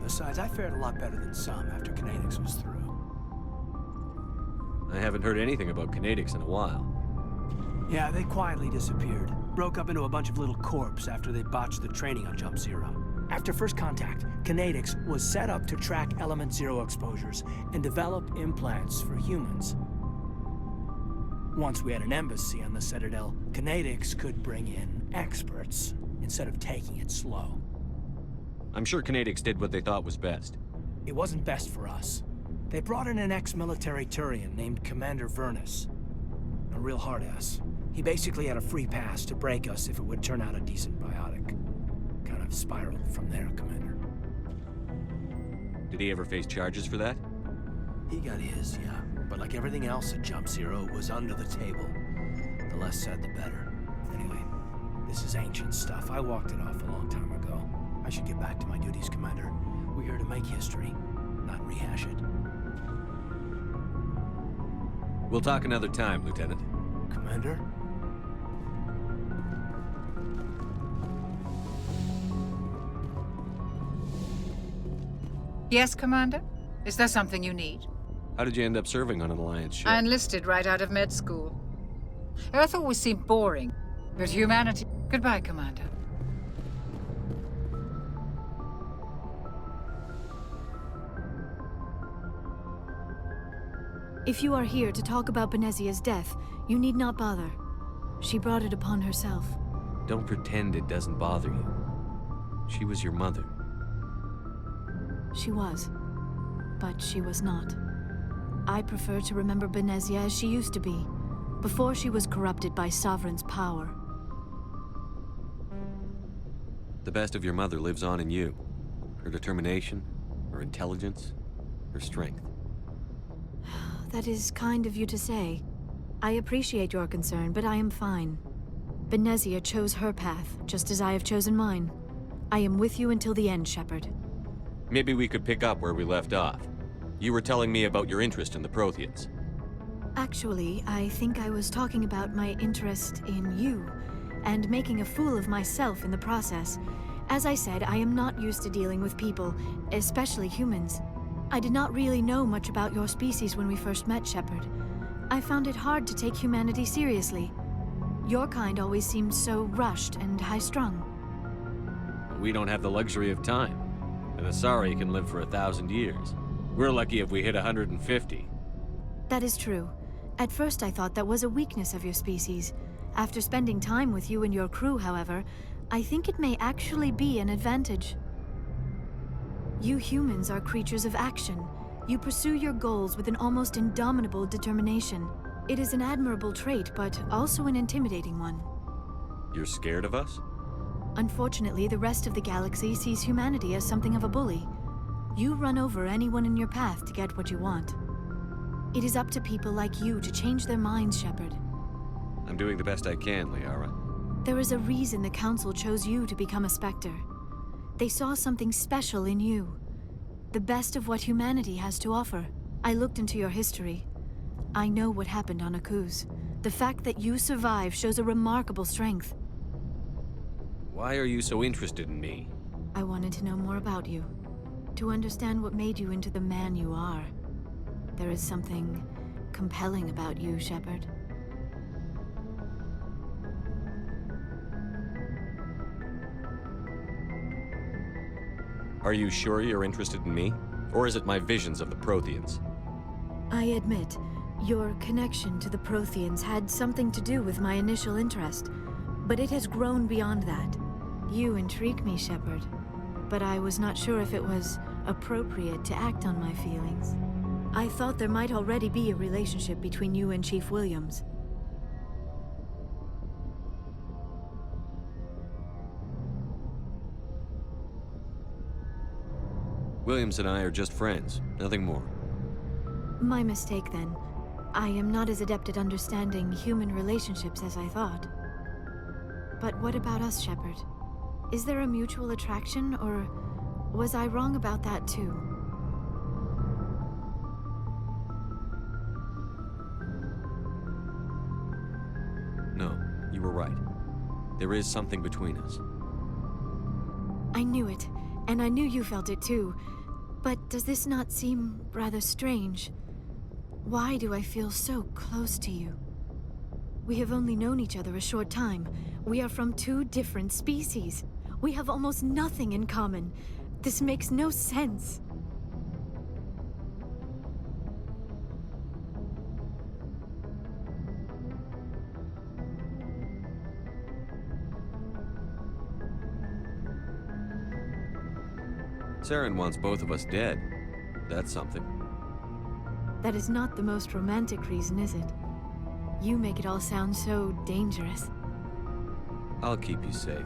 Speaker 6: Besides, I fared a lot better than some after Kinetics was through.
Speaker 3: I haven't heard anything about Kinetics in a while.
Speaker 6: Yeah, they quietly disappeared. Broke up into a bunch of little corps after they botched the training on Jump Zero. After first contact, Kinetics was set up to track Element Zero exposures and develop implants for humans. Once we had an embassy on the Citadel, Kinetics could bring in experts instead of taking it slow.
Speaker 3: I'm sure Kinetics did what they thought was best.
Speaker 6: It wasn't best for us. They brought in an ex-military Turian named Commander Vernus. A real hard-ass. He basically had a free pass to break us if it would turn out a decent biotic. Kind of spiraled from there, Commander.
Speaker 3: Did he ever face charges for that?
Speaker 6: He got his, yeah. But like everything else at Jump Zero, it was under the table. The less said, the better. Anyway, this is ancient stuff. I walked it off a long time ago. I should get back to my duties, Commander. We're here to make history, not rehash it.
Speaker 3: We'll talk another time, Lieutenant.
Speaker 6: Commander?
Speaker 7: Yes, Commander? Is there something you need?
Speaker 3: How did you end up serving on an Alliance ship?
Speaker 7: I enlisted right out of med school. Earth always seemed boring, but humanity... Goodbye, Commander.
Speaker 5: If you are here to talk about Benezia's death, you need not bother. She brought it upon herself.
Speaker 3: Don't pretend it doesn't bother you. She was your mother.
Speaker 5: She was. But she was not. I prefer to remember Benezia as she used to be, before she was corrupted by Sovereign's power.
Speaker 3: The best of your mother lives on in you. Her determination, her intelligence, her strength.
Speaker 5: That is kind of you to say. I appreciate your concern, but I am fine. Benezia chose her path, just as I have chosen mine. I am with you until the end, Shepard.
Speaker 3: Maybe we could pick up where we left off. You were telling me about your interest in the Protheans.
Speaker 5: Actually, I think I was talking about my interest in you, and making a fool of myself in the process. As I said, I am not used to dealing with people, especially humans. I did not really know much about your species when we first met, Shepard. I found it hard to take humanity seriously. Your kind always seemed so rushed and high-strung.
Speaker 3: We don't have the luxury of time. An Asari can live for 1,000 years. We're lucky if we hit 150.
Speaker 5: That is true. At first I thought that was a weakness of your species. After spending time with you and your crew, however, I think it may actually be an advantage. You humans are creatures of action. You pursue your goals with an almost indomitable determination. It is an admirable trait, but also an intimidating one.
Speaker 3: You're scared of us?
Speaker 5: Unfortunately, the rest of the galaxy sees humanity as something of a bully. You run over anyone in your path to get what you want. It is up to people like you to change their minds, Shepard.
Speaker 3: I'm doing the best I can, Liara.
Speaker 5: There is a reason the Council chose you to become a Spectre. They saw something special in you. The best of what humanity has to offer. I looked into your history. I know what happened on Akuz. The fact that you survived shows a remarkable strength.
Speaker 3: Why are you so interested in me?
Speaker 5: I wanted to know more about you. To understand what made you into the man you are. There is something compelling about you, Shepard.
Speaker 3: Are you sure you're interested in me? Or is it my visions of the Protheans?
Speaker 5: I admit, your connection to the Protheans had something to do with my initial interest, but it has grown beyond that. You intrigue me, Shepard, but I was not sure if it was appropriate to act on my feelings. I thought there might already be a relationship between you and Chief Williams.
Speaker 3: Williams and I are just friends, nothing more.
Speaker 5: My mistake, then. I am not as adept at understanding human relationships as I thought. But what about us, Shepard? Is there a mutual attraction, or was I wrong about that too?
Speaker 3: No, you were right. There is something between us.
Speaker 5: I knew it, and I knew you felt it too. But does this not seem rather strange? Why do I feel so close to you? We have only known each other a short time. We are from two different species. We have almost nothing in common. This makes no sense.
Speaker 3: Saren wants both of us dead. That's something.
Speaker 5: That is not the most romantic reason, is it? You make it all sound so dangerous.
Speaker 3: I'll keep you safe.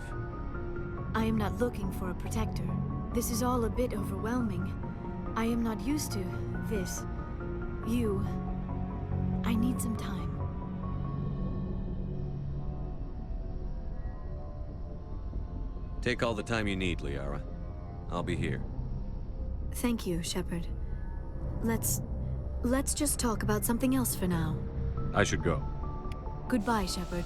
Speaker 5: I am not looking for a protector. This is all a bit overwhelming. I am not used to this. You. I need some time.
Speaker 3: Take all the time you need, Liara. I'll be here.
Speaker 5: Thank you, Shepard. Let's just talk about something else for now.
Speaker 3: I should go.
Speaker 5: Goodbye, Shepard.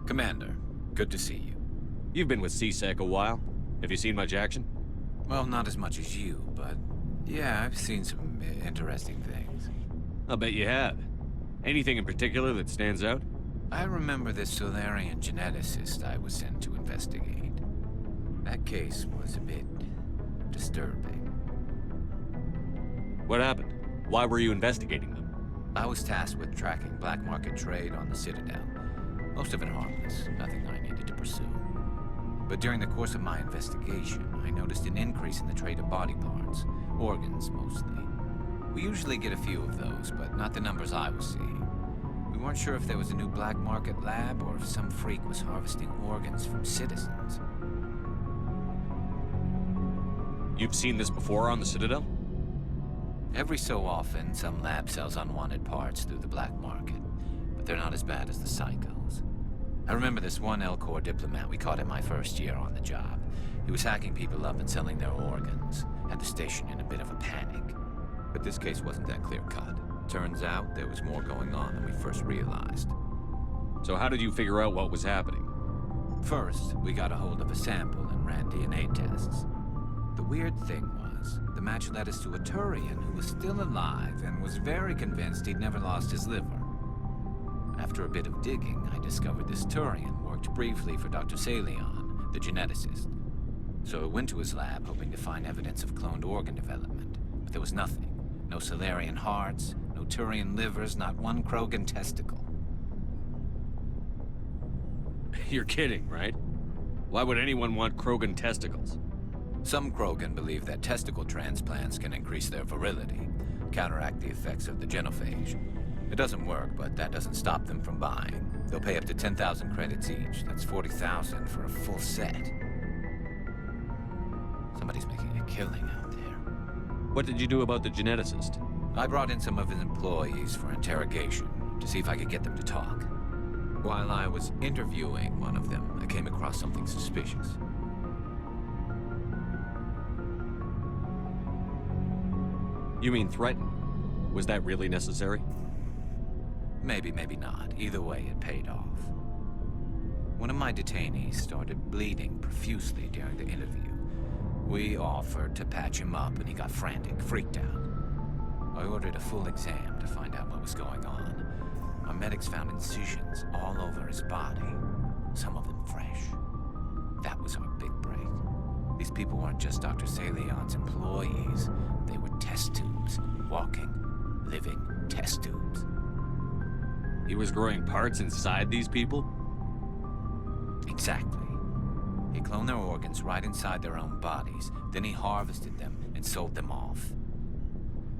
Speaker 2: Commander, good to see you.
Speaker 3: You've been with CSEC a while. Have you seen much action?
Speaker 2: Well, not as much as you, but yeah, I've seen some interesting things.
Speaker 3: I'll bet you have. Anything in particular that stands out?
Speaker 2: I remember this Solarian geneticist I was sent to investigate. That case was a bit disturbing.
Speaker 3: What happened? Why were you investigating them?
Speaker 2: I was tasked with tracking black market trade on the Citadel. Most of it harmless, nothing I needed to pursue. But during the course of my investigation, I noticed an increase in the trade of body parts, organs mostly. We usually get a few of those, but not the numbers I was seeing. We weren't sure if there was a new black market lab or if some freak was harvesting organs from citizens.
Speaker 3: You've seen this before on the Citadel?
Speaker 2: Every so often, some lab sells unwanted parts through the black market, but they're not as bad as the psychos. I remember this one L-Corps diplomat we caught in my first year on the job. He was hacking people up and selling their organs, had the station in a bit of a panic. But this case wasn't that clear-cut. Turns out there was more going on than we first realized.
Speaker 3: So how did you figure out what was happening?
Speaker 2: First, we got a hold of a sample and ran DNA tests. The weird thing was, the match led us to a Turian who was still alive and was very convinced he'd never lost his liver. After a bit of digging, I discovered this Turian worked briefly for Dr. Salion, the geneticist. So I went to his lab hoping to find evidence of cloned organ development, but there was nothing. No Solarian hearts, no Turian livers, not one Krogan testicle.
Speaker 3: You're kidding, right? Why would anyone want Krogan testicles?
Speaker 2: Some Krogan believe that testicle transplants can increase their virility, counteract the effects of the genophage. It doesn't work, but that doesn't stop them from buying. They'll pay up to 10,000 credits each. That's 40,000 for a full set. Somebody's making a killing out there.
Speaker 3: What did you do about the geneticist?
Speaker 2: I brought in some of his employees for interrogation, to see if I could get them to talk. While I was interviewing one of them, I came across something suspicious.
Speaker 3: You mean threaten? Was that really necessary?
Speaker 2: Maybe, maybe not. Either way, it paid off. One of my detainees started bleeding profusely during the interview. We offered to patch him up, and he got frantic, freaked out. I ordered a full exam to find out what was going on. Our medics found incisions all over his body, some of them fresh. That was our big break. These people weren't just Dr. Salion's employees. They were test tubes. Walking, living test tubes.
Speaker 3: He was growing parts inside these people?
Speaker 2: Exactly. He cloned their organs right inside their own bodies. Then he harvested them and sold them off.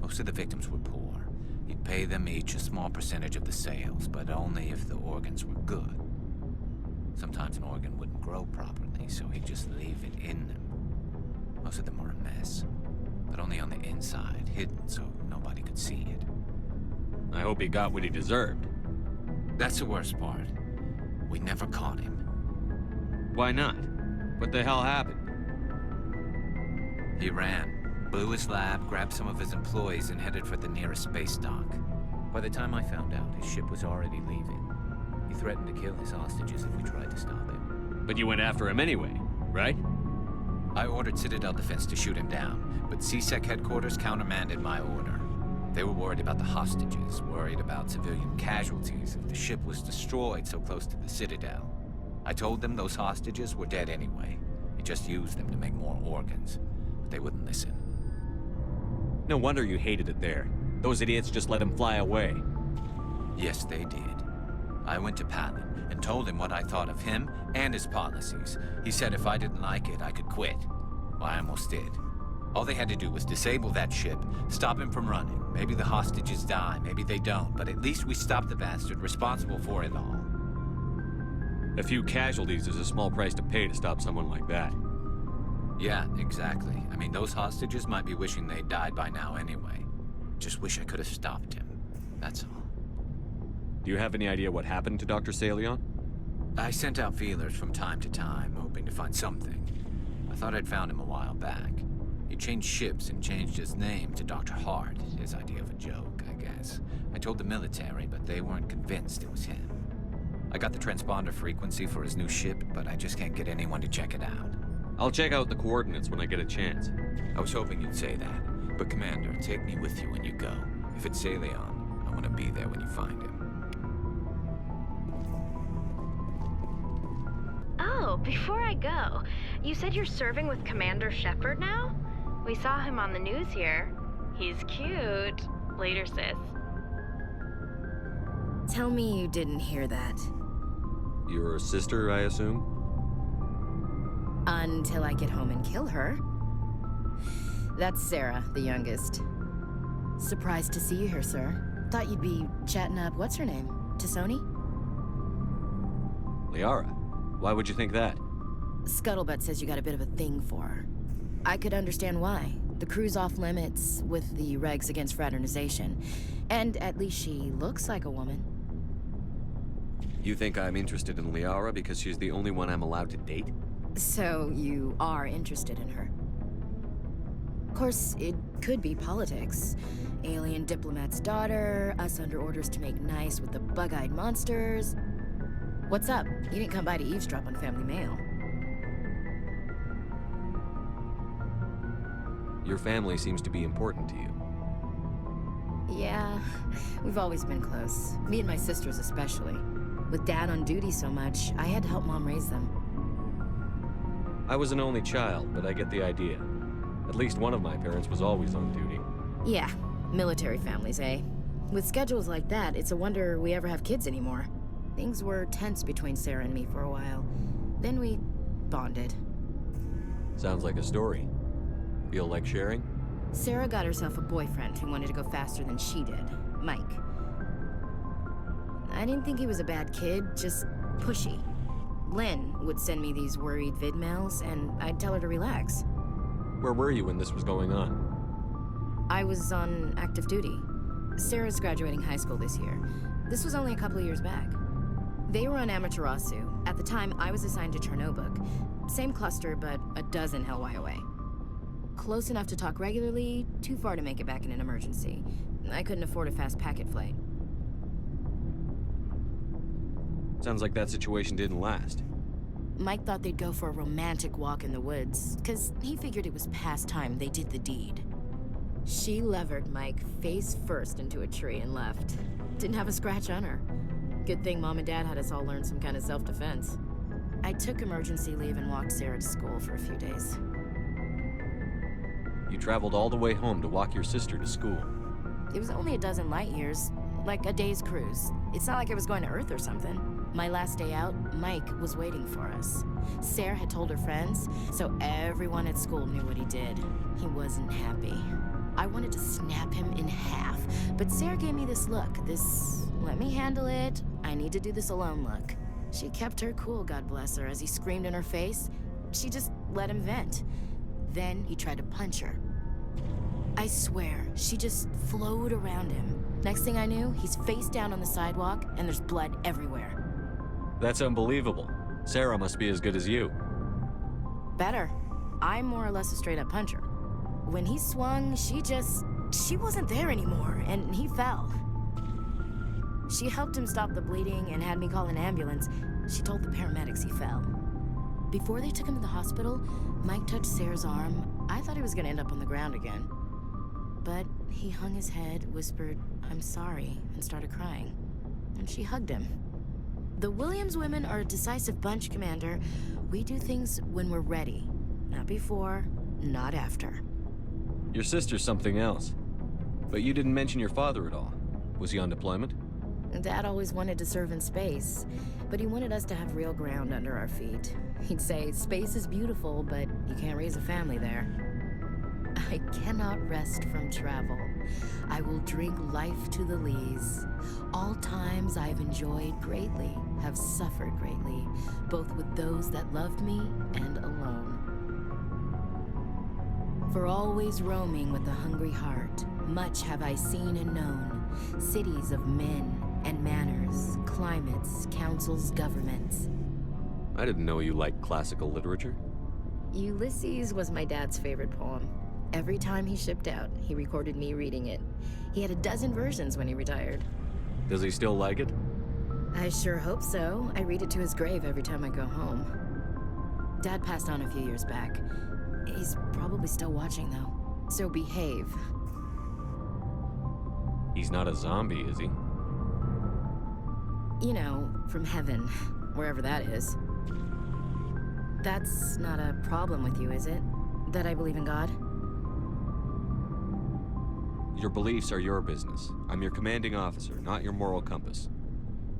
Speaker 2: Most of the victims were poor. He'd pay them each a small percentage of the sales, but only if the organs were good. Sometimes an organ wouldn't grow properly, so he'd just leave it in them. Most of them were a mess, but only on the inside, hidden so nobody could see it.
Speaker 3: I hope he got what he deserved.
Speaker 2: That's the worst part. We never caught him.
Speaker 3: Why not? What the hell happened?
Speaker 2: He ran, blew his lab, grabbed some of his employees, and headed for the nearest space dock. By the time I found out, his ship was already leaving. He threatened to kill his hostages if we tried to stop him.
Speaker 3: But you went after him anyway, right?
Speaker 2: I ordered Citadel Defense to shoot him down, but CSEC headquarters countermanded my order. They were worried about the hostages, worried about civilian casualties if the ship was destroyed so close to the Citadel. I told them those hostages were dead anyway. He just used them to make more organs, but they wouldn't listen.
Speaker 3: No wonder you hated it there. Those idiots just let him fly away.
Speaker 2: Yes, they did. I went to Palin and told him what I thought of him and his policies. He said if I didn't like it, I could quit. Well, I almost did. All they had to do was disable that ship, stop him from running. Maybe the hostages die, maybe they don't, but at least we stopped the bastard responsible for it all.
Speaker 3: A few casualties is a small price to pay to stop someone like that.
Speaker 2: Yeah, exactly. I mean, those hostages might be wishing they'd died by now anyway. Just wish I could have stopped him. That's all.
Speaker 3: Do you have any idea what happened to Dr. Salion?
Speaker 2: I sent out feelers from time to time, hoping to find something. I thought I'd found him a while back. He changed ships and changed his name to Dr. Hart, his idea of a joke, I guess. I told the military, but they weren't convinced it was him. I got the transponder frequency for his new ship, but I just can't get anyone to check it out.
Speaker 3: I'll check out the coordinates when I get a chance.
Speaker 2: I was hoping you'd say that. But Commander, take me with you when you go. If it's Salion, I want to be there when you find him.
Speaker 9: Oh, before I go, you said you're serving with Commander Shepard now? We saw him on the news here. He's cute. Later, sis.
Speaker 20: Tell me you didn't hear that.
Speaker 3: Your sister, I assume?
Speaker 20: Until I get home and kill her. That's Sarah, the youngest. Surprised to see you here, sir. Thought you'd be chatting up, what's her name? Tassoni?
Speaker 3: Liara. Why would you think that?
Speaker 20: Scuttlebutt says you got a bit of a thing for her. I could understand why. The crew's off limits with the regs against fraternization. And at least she looks like a woman.
Speaker 3: You think I'm interested in Liara because she's the only one I'm allowed to date?
Speaker 20: So you are interested in her? Of course, it could be politics. Alien diplomat's daughter, us under orders to make nice with the bug-eyed monsters. What's up? You didn't come by to eavesdrop on family mail.
Speaker 3: Your family seems to be important to you.
Speaker 20: Yeah, we've always been close. Me and my sisters especially. With Dad on duty so much, I had to help Mom raise them.
Speaker 3: I was an only child, but I get the idea. At least one of my parents was always on duty.
Speaker 20: Yeah, military families, eh? With schedules like that, it's a wonder we ever have kids anymore. Things were tense between Sarah and me for a while. Then we bonded.
Speaker 3: Sounds like a story. Feel like sharing?
Speaker 20: Sarah got herself a boyfriend who wanted to go faster than she did, Mike. I didn't think he was a bad kid, just pushy. Lynn would send me these worried vid mails, and I'd tell her to relax.
Speaker 3: Where were you when this was going on?
Speaker 20: I was on active duty. Sarah's graduating high school this year. This was only a couple of years back. They were on Amaterasu. At the time, I was assigned to Chernobog. Same cluster, but a dozen Hellwire away. Close enough to talk regularly, too far to make it back in an emergency. I couldn't afford a fast packet flight.
Speaker 3: Sounds like that situation didn't last.
Speaker 20: Mike thought they'd go for a romantic walk in the woods, because he figured it was past time they did the deed. She levered Mike face first into a tree and left. Didn't have a scratch on her. Good thing Mom and Dad had us all learn some kind of self-defense. I took emergency leave and walked Sarah to school for a few days.
Speaker 3: You traveled all the way home to walk your sister to school.
Speaker 20: It was only a dozen light years, like a day's cruise. It's not like I was going to Earth or something. My last day out, Mike was waiting for us. Sarah had told her friends, so everyone at school knew what he did. He wasn't happy. I wanted to snap him in half, but Sarah gave me this look, this let me handle it, I need to do this alone look. She kept her cool, God bless her, as he screamed in her face. She just let him vent. Then he tried to punch her. I swear, she just flowed around him. Next thing I knew, he's face down on the sidewalk, and there's blood everywhere.
Speaker 3: That's unbelievable. Sarah must be as good as you.
Speaker 20: Better. I'm more or less a straight-up puncher. When he swung, she wasn't there anymore, and he fell. She helped him stop the bleeding and had me call an ambulance. She told the paramedics he fell. Before they took him to the hospital, Mike touched Sarah's arm. I thought he was gonna end up on the ground again. But he hung his head, whispered, "I'm sorry," and started crying. And she hugged him. The Williams women are a decisive bunch, Commander. We do things when we're ready. Not before, not after.
Speaker 3: Your sister's something else. But you didn't mention your father at all. Was he on deployment?
Speaker 20: Dad always wanted to serve in space, but he wanted us to have real ground under our feet. He'd say, space is beautiful, but you can't raise a family there. I cannot rest from travel. I will drink life to the lees. All times I've enjoyed greatly, have suffered greatly, both with those that loved me and alone. For always roaming with a hungry heart, much have I seen and known, cities of men and manners, climates, councils, governments.
Speaker 3: I didn't know you liked classical literature.
Speaker 20: Ulysses was my dad's favorite poem. Every time he shipped out, he recorded me reading it. He had a dozen versions when he retired.
Speaker 3: Does he still like it?
Speaker 20: I sure hope so. I read it to his grave every time I go home. Dad passed on a few years back. He's probably still watching, though. So behave.
Speaker 3: He's not a zombie, is he?
Speaker 20: You know, from heaven, wherever that is. That's not a problem with you, is it? That I believe in God?
Speaker 3: Your beliefs are your business. I'm your commanding officer, not your moral compass.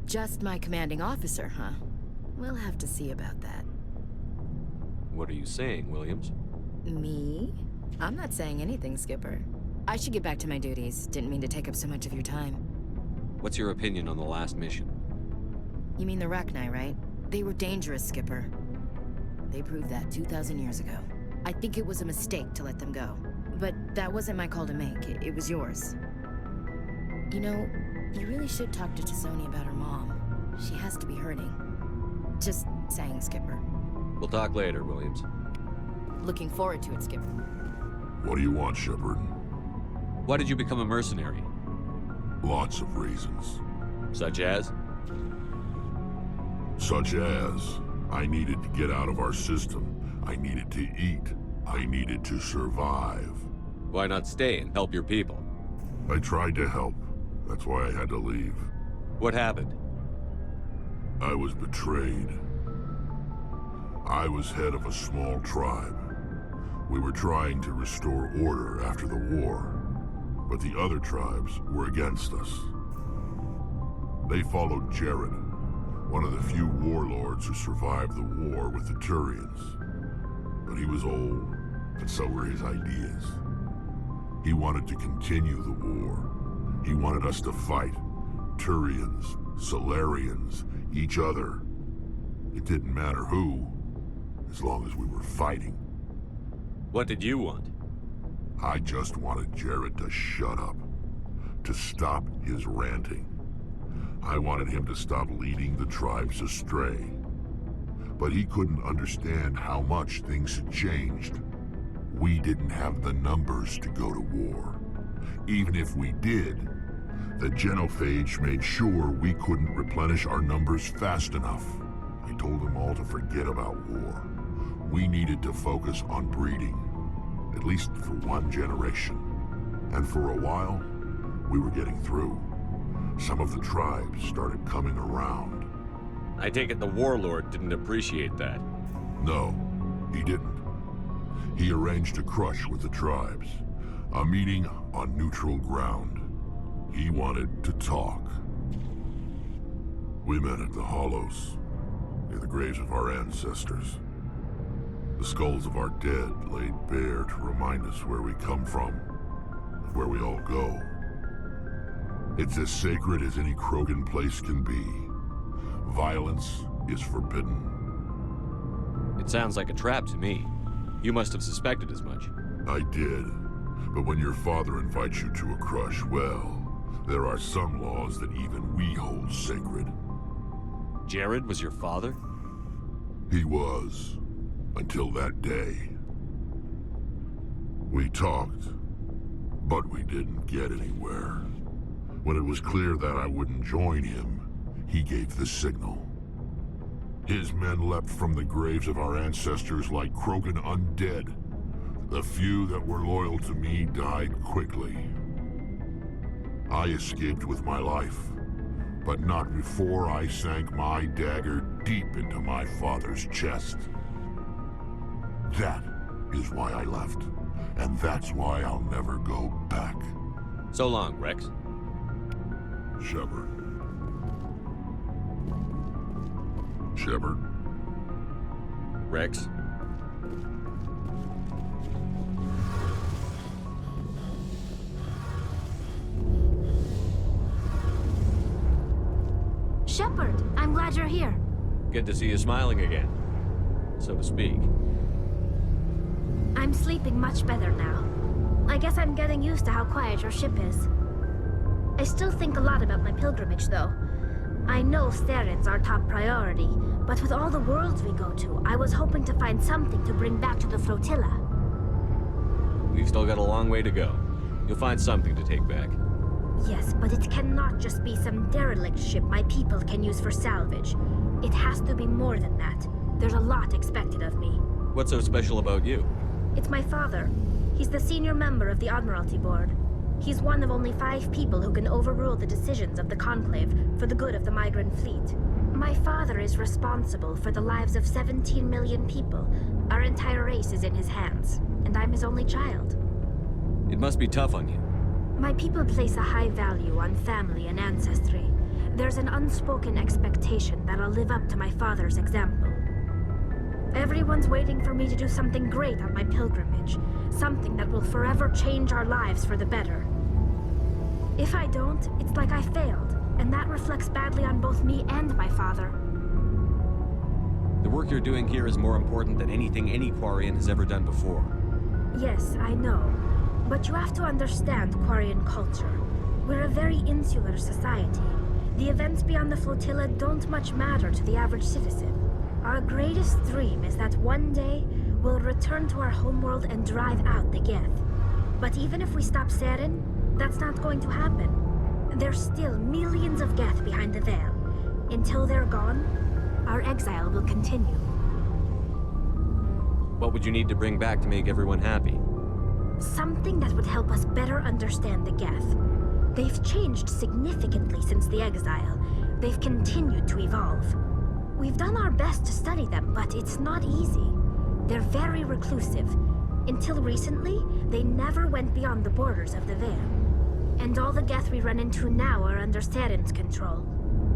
Speaker 20: Just my commanding officer, huh? We'll have to see about that.
Speaker 3: What are you saying, Williams?
Speaker 20: Me? I'm not saying anything, Skipper. I should get back to my duties. Didn't mean to take up so much of your time.
Speaker 3: What's your opinion on the last mission?
Speaker 20: You mean the Rachni, right? They were dangerous, Skipper. They proved that 2,000 years ago. I think it was a mistake to let them go. But that wasn't my call to make. It was yours. You know, you really should talk to Chisoni about her mom. She has to be hurting. Just saying, Skipper.
Speaker 3: We'll talk later, Williams.
Speaker 20: Looking forward to it, Skipper.
Speaker 8: What do you want, Shepard?
Speaker 3: Why did you become a mercenary?
Speaker 8: Lots of reasons.
Speaker 3: Such as?
Speaker 8: Such as, I needed to get out of our system. I needed to eat. I needed to survive.
Speaker 3: Why not stay and help your people?
Speaker 8: I tried to help. That's why I had to leave.
Speaker 3: What happened?
Speaker 8: I was betrayed. I was head of a small tribe. We were trying to restore order after the war, but the other tribes were against us. They followed Jared, one of the few warlords who survived the war with the Turians. But he was old, and so were his ideas. He wanted to continue the war. He wanted us to fight. Turians, Solarians, each other. It didn't matter who, as long as we were fighting.
Speaker 3: What did you want?
Speaker 8: I just wanted Jared to shut up. To stop his ranting. I wanted him to stop leading the tribes astray. But he couldn't understand how much things had changed. We didn't have the numbers to go to war. Even if we did, the genophage made sure we couldn't replenish our numbers fast enough. I told them all to forget about war. We needed to focus on breeding, at least for one generation. And for a while, we were getting through. Some of the tribes started coming around.
Speaker 3: I take it the warlord didn't appreciate that.
Speaker 8: No, he didn't. He arranged a crush with the tribes. A meeting on neutral ground. He wanted to talk. We met at the Hollows, near the graves of our ancestors. The skulls of our dead laid bare to remind us where we come from, and where we all go. It's as sacred as any Krogan place can be. Violence is forbidden.
Speaker 3: It sounds like a trap to me. You must have suspected as much.
Speaker 8: I did. But when your father invites you to a crush, well, there are some laws that even we hold sacred.
Speaker 3: Jared was your father?
Speaker 8: He was. Until that day. We talked, but we didn't get anywhere. When it was clear that I wouldn't join him, he gave the signal. His men leapt from the graves of our ancestors like Krogan undead. The few that were loyal to me died quickly. I escaped with my life, but not before I sank my dagger deep into my father's chest. That is why I left, and that's why I'll never go back.
Speaker 3: So long, Rex.
Speaker 8: Shepard. Shepard.
Speaker 3: Rex.
Speaker 1: Shepard, I'm glad you're here.
Speaker 3: Good to see you smiling again, so to speak.
Speaker 1: I'm sleeping much better now. I guess I'm getting used to how quiet your ship is. I still think a lot about my pilgrimage, though. I know Steren's our top priority, but with all the worlds we go to, I was hoping to find something to bring back to the flotilla.
Speaker 3: We've still got a long way to go. You'll find something to take back.
Speaker 1: Yes, but it cannot just be some derelict ship my people can use for salvage. It has to be more than that. There's a lot expected of me.
Speaker 3: What's so special about you?
Speaker 1: It's my father. He's the senior member of the Admiralty Board. He's one of only 5 people who can overrule the decisions of the Conclave for the good of the migrant fleet. My father is responsible for the lives of 17 million people. Our entire race is in his hands, and I'm his only child.
Speaker 3: It must be tough on you.
Speaker 1: My people place a high value on family and ancestry. There's an unspoken expectation that I'll live up to my father's example. Everyone's waiting for me to do something great on my pilgrimage. Something that will forever change our lives for the better. If I don't, it's like I failed, and that reflects badly on both me and my father.
Speaker 3: The work you're doing here is more important than anything any Quarian has ever done before.
Speaker 1: Yes, I know. But you have to understand Quarian culture. We're a very insular society. The events beyond the flotilla don't much matter to the average citizen. Our greatest dream is that one day we'll return to our homeworld and drive out the Geth. But even if we stop Saren, that's not going to happen. There's still millions of Geth behind the veil. Until they're gone, our exile will continue.
Speaker 3: What would you need to bring back to make everyone happy?
Speaker 1: Something that would help us better understand the Geth. They've changed significantly since the exile. They've continued to evolve. We've done our best to study them, but it's not easy. They're very reclusive. Until recently, they never went beyond the borders of the Veil. And all the Geth we run into now are under Saren's control.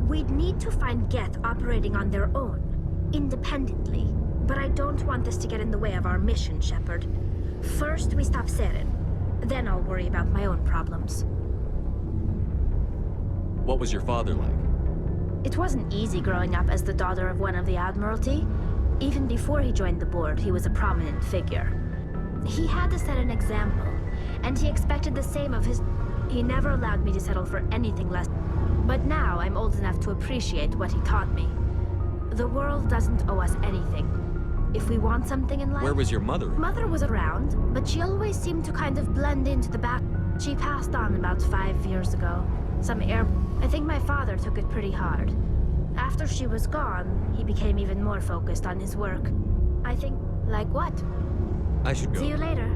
Speaker 1: We'd need to find Geth operating on their own, independently. But I don't want this to get in the way of our mission, Shepard. First, we stop Saren. Then I'll worry about my own problems.
Speaker 3: What was your father like?
Speaker 1: It wasn't easy growing up as the daughter of one of the Admiralty. Even before he joined the board, he was a prominent figure. He had to set an example, and he expected the same of his... He never allowed me to settle for anything less. But now I'm old enough to appreciate what he taught me. The world doesn't owe us anything. If we want something in life...
Speaker 3: Where was your mother?
Speaker 1: Mother was around, but she always seemed to kind of blend into the back. She passed on about 5 years ago. I think my father took it pretty hard. After she was gone, he became even more focused on his work. I think... Like what?
Speaker 3: I should go.
Speaker 1: See you later.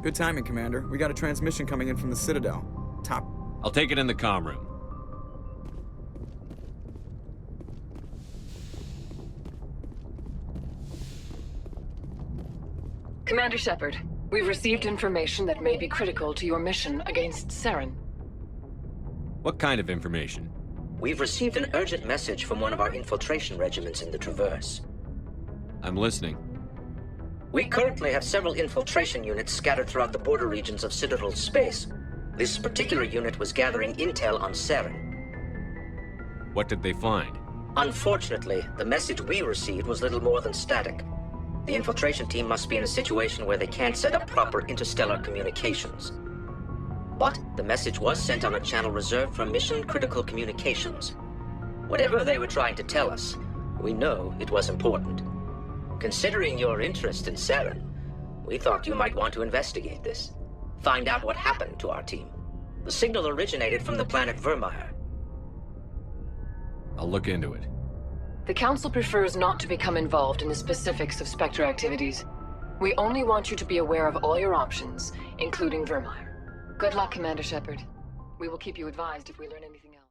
Speaker 11: Good timing, Commander. We got a transmission coming in from the Citadel. Top.
Speaker 3: I'll take it in the comm room.
Speaker 22: Commander Shepard, we've received information that may be critical to your mission against Saren.
Speaker 3: What kind of information?
Speaker 13: We've received an urgent message from one of our infiltration regiments in the Traverse.
Speaker 3: I'm listening.
Speaker 13: We currently have several infiltration units scattered throughout the border regions of Citadel space. This particular unit was gathering intel on Saren.
Speaker 3: What did they find?
Speaker 13: Unfortunately, the message we received was little more than static. The infiltration team must be in a situation where they can't set up proper interstellar communications. But the message was sent on a channel reserved for mission-critical communications. Whatever they were trying to tell us, we know it was important. Considering your interest in Saren, we thought you might want to investigate this. Find out what happened to our team. The signal originated from the planet Vermeer.
Speaker 3: I'll look into it.
Speaker 22: The Council prefers not to become involved in the specifics of Spectre activities. We only want you to be aware of all your options, including Vermeer. Good luck, Commander Shepard. We will keep you advised if we learn anything else.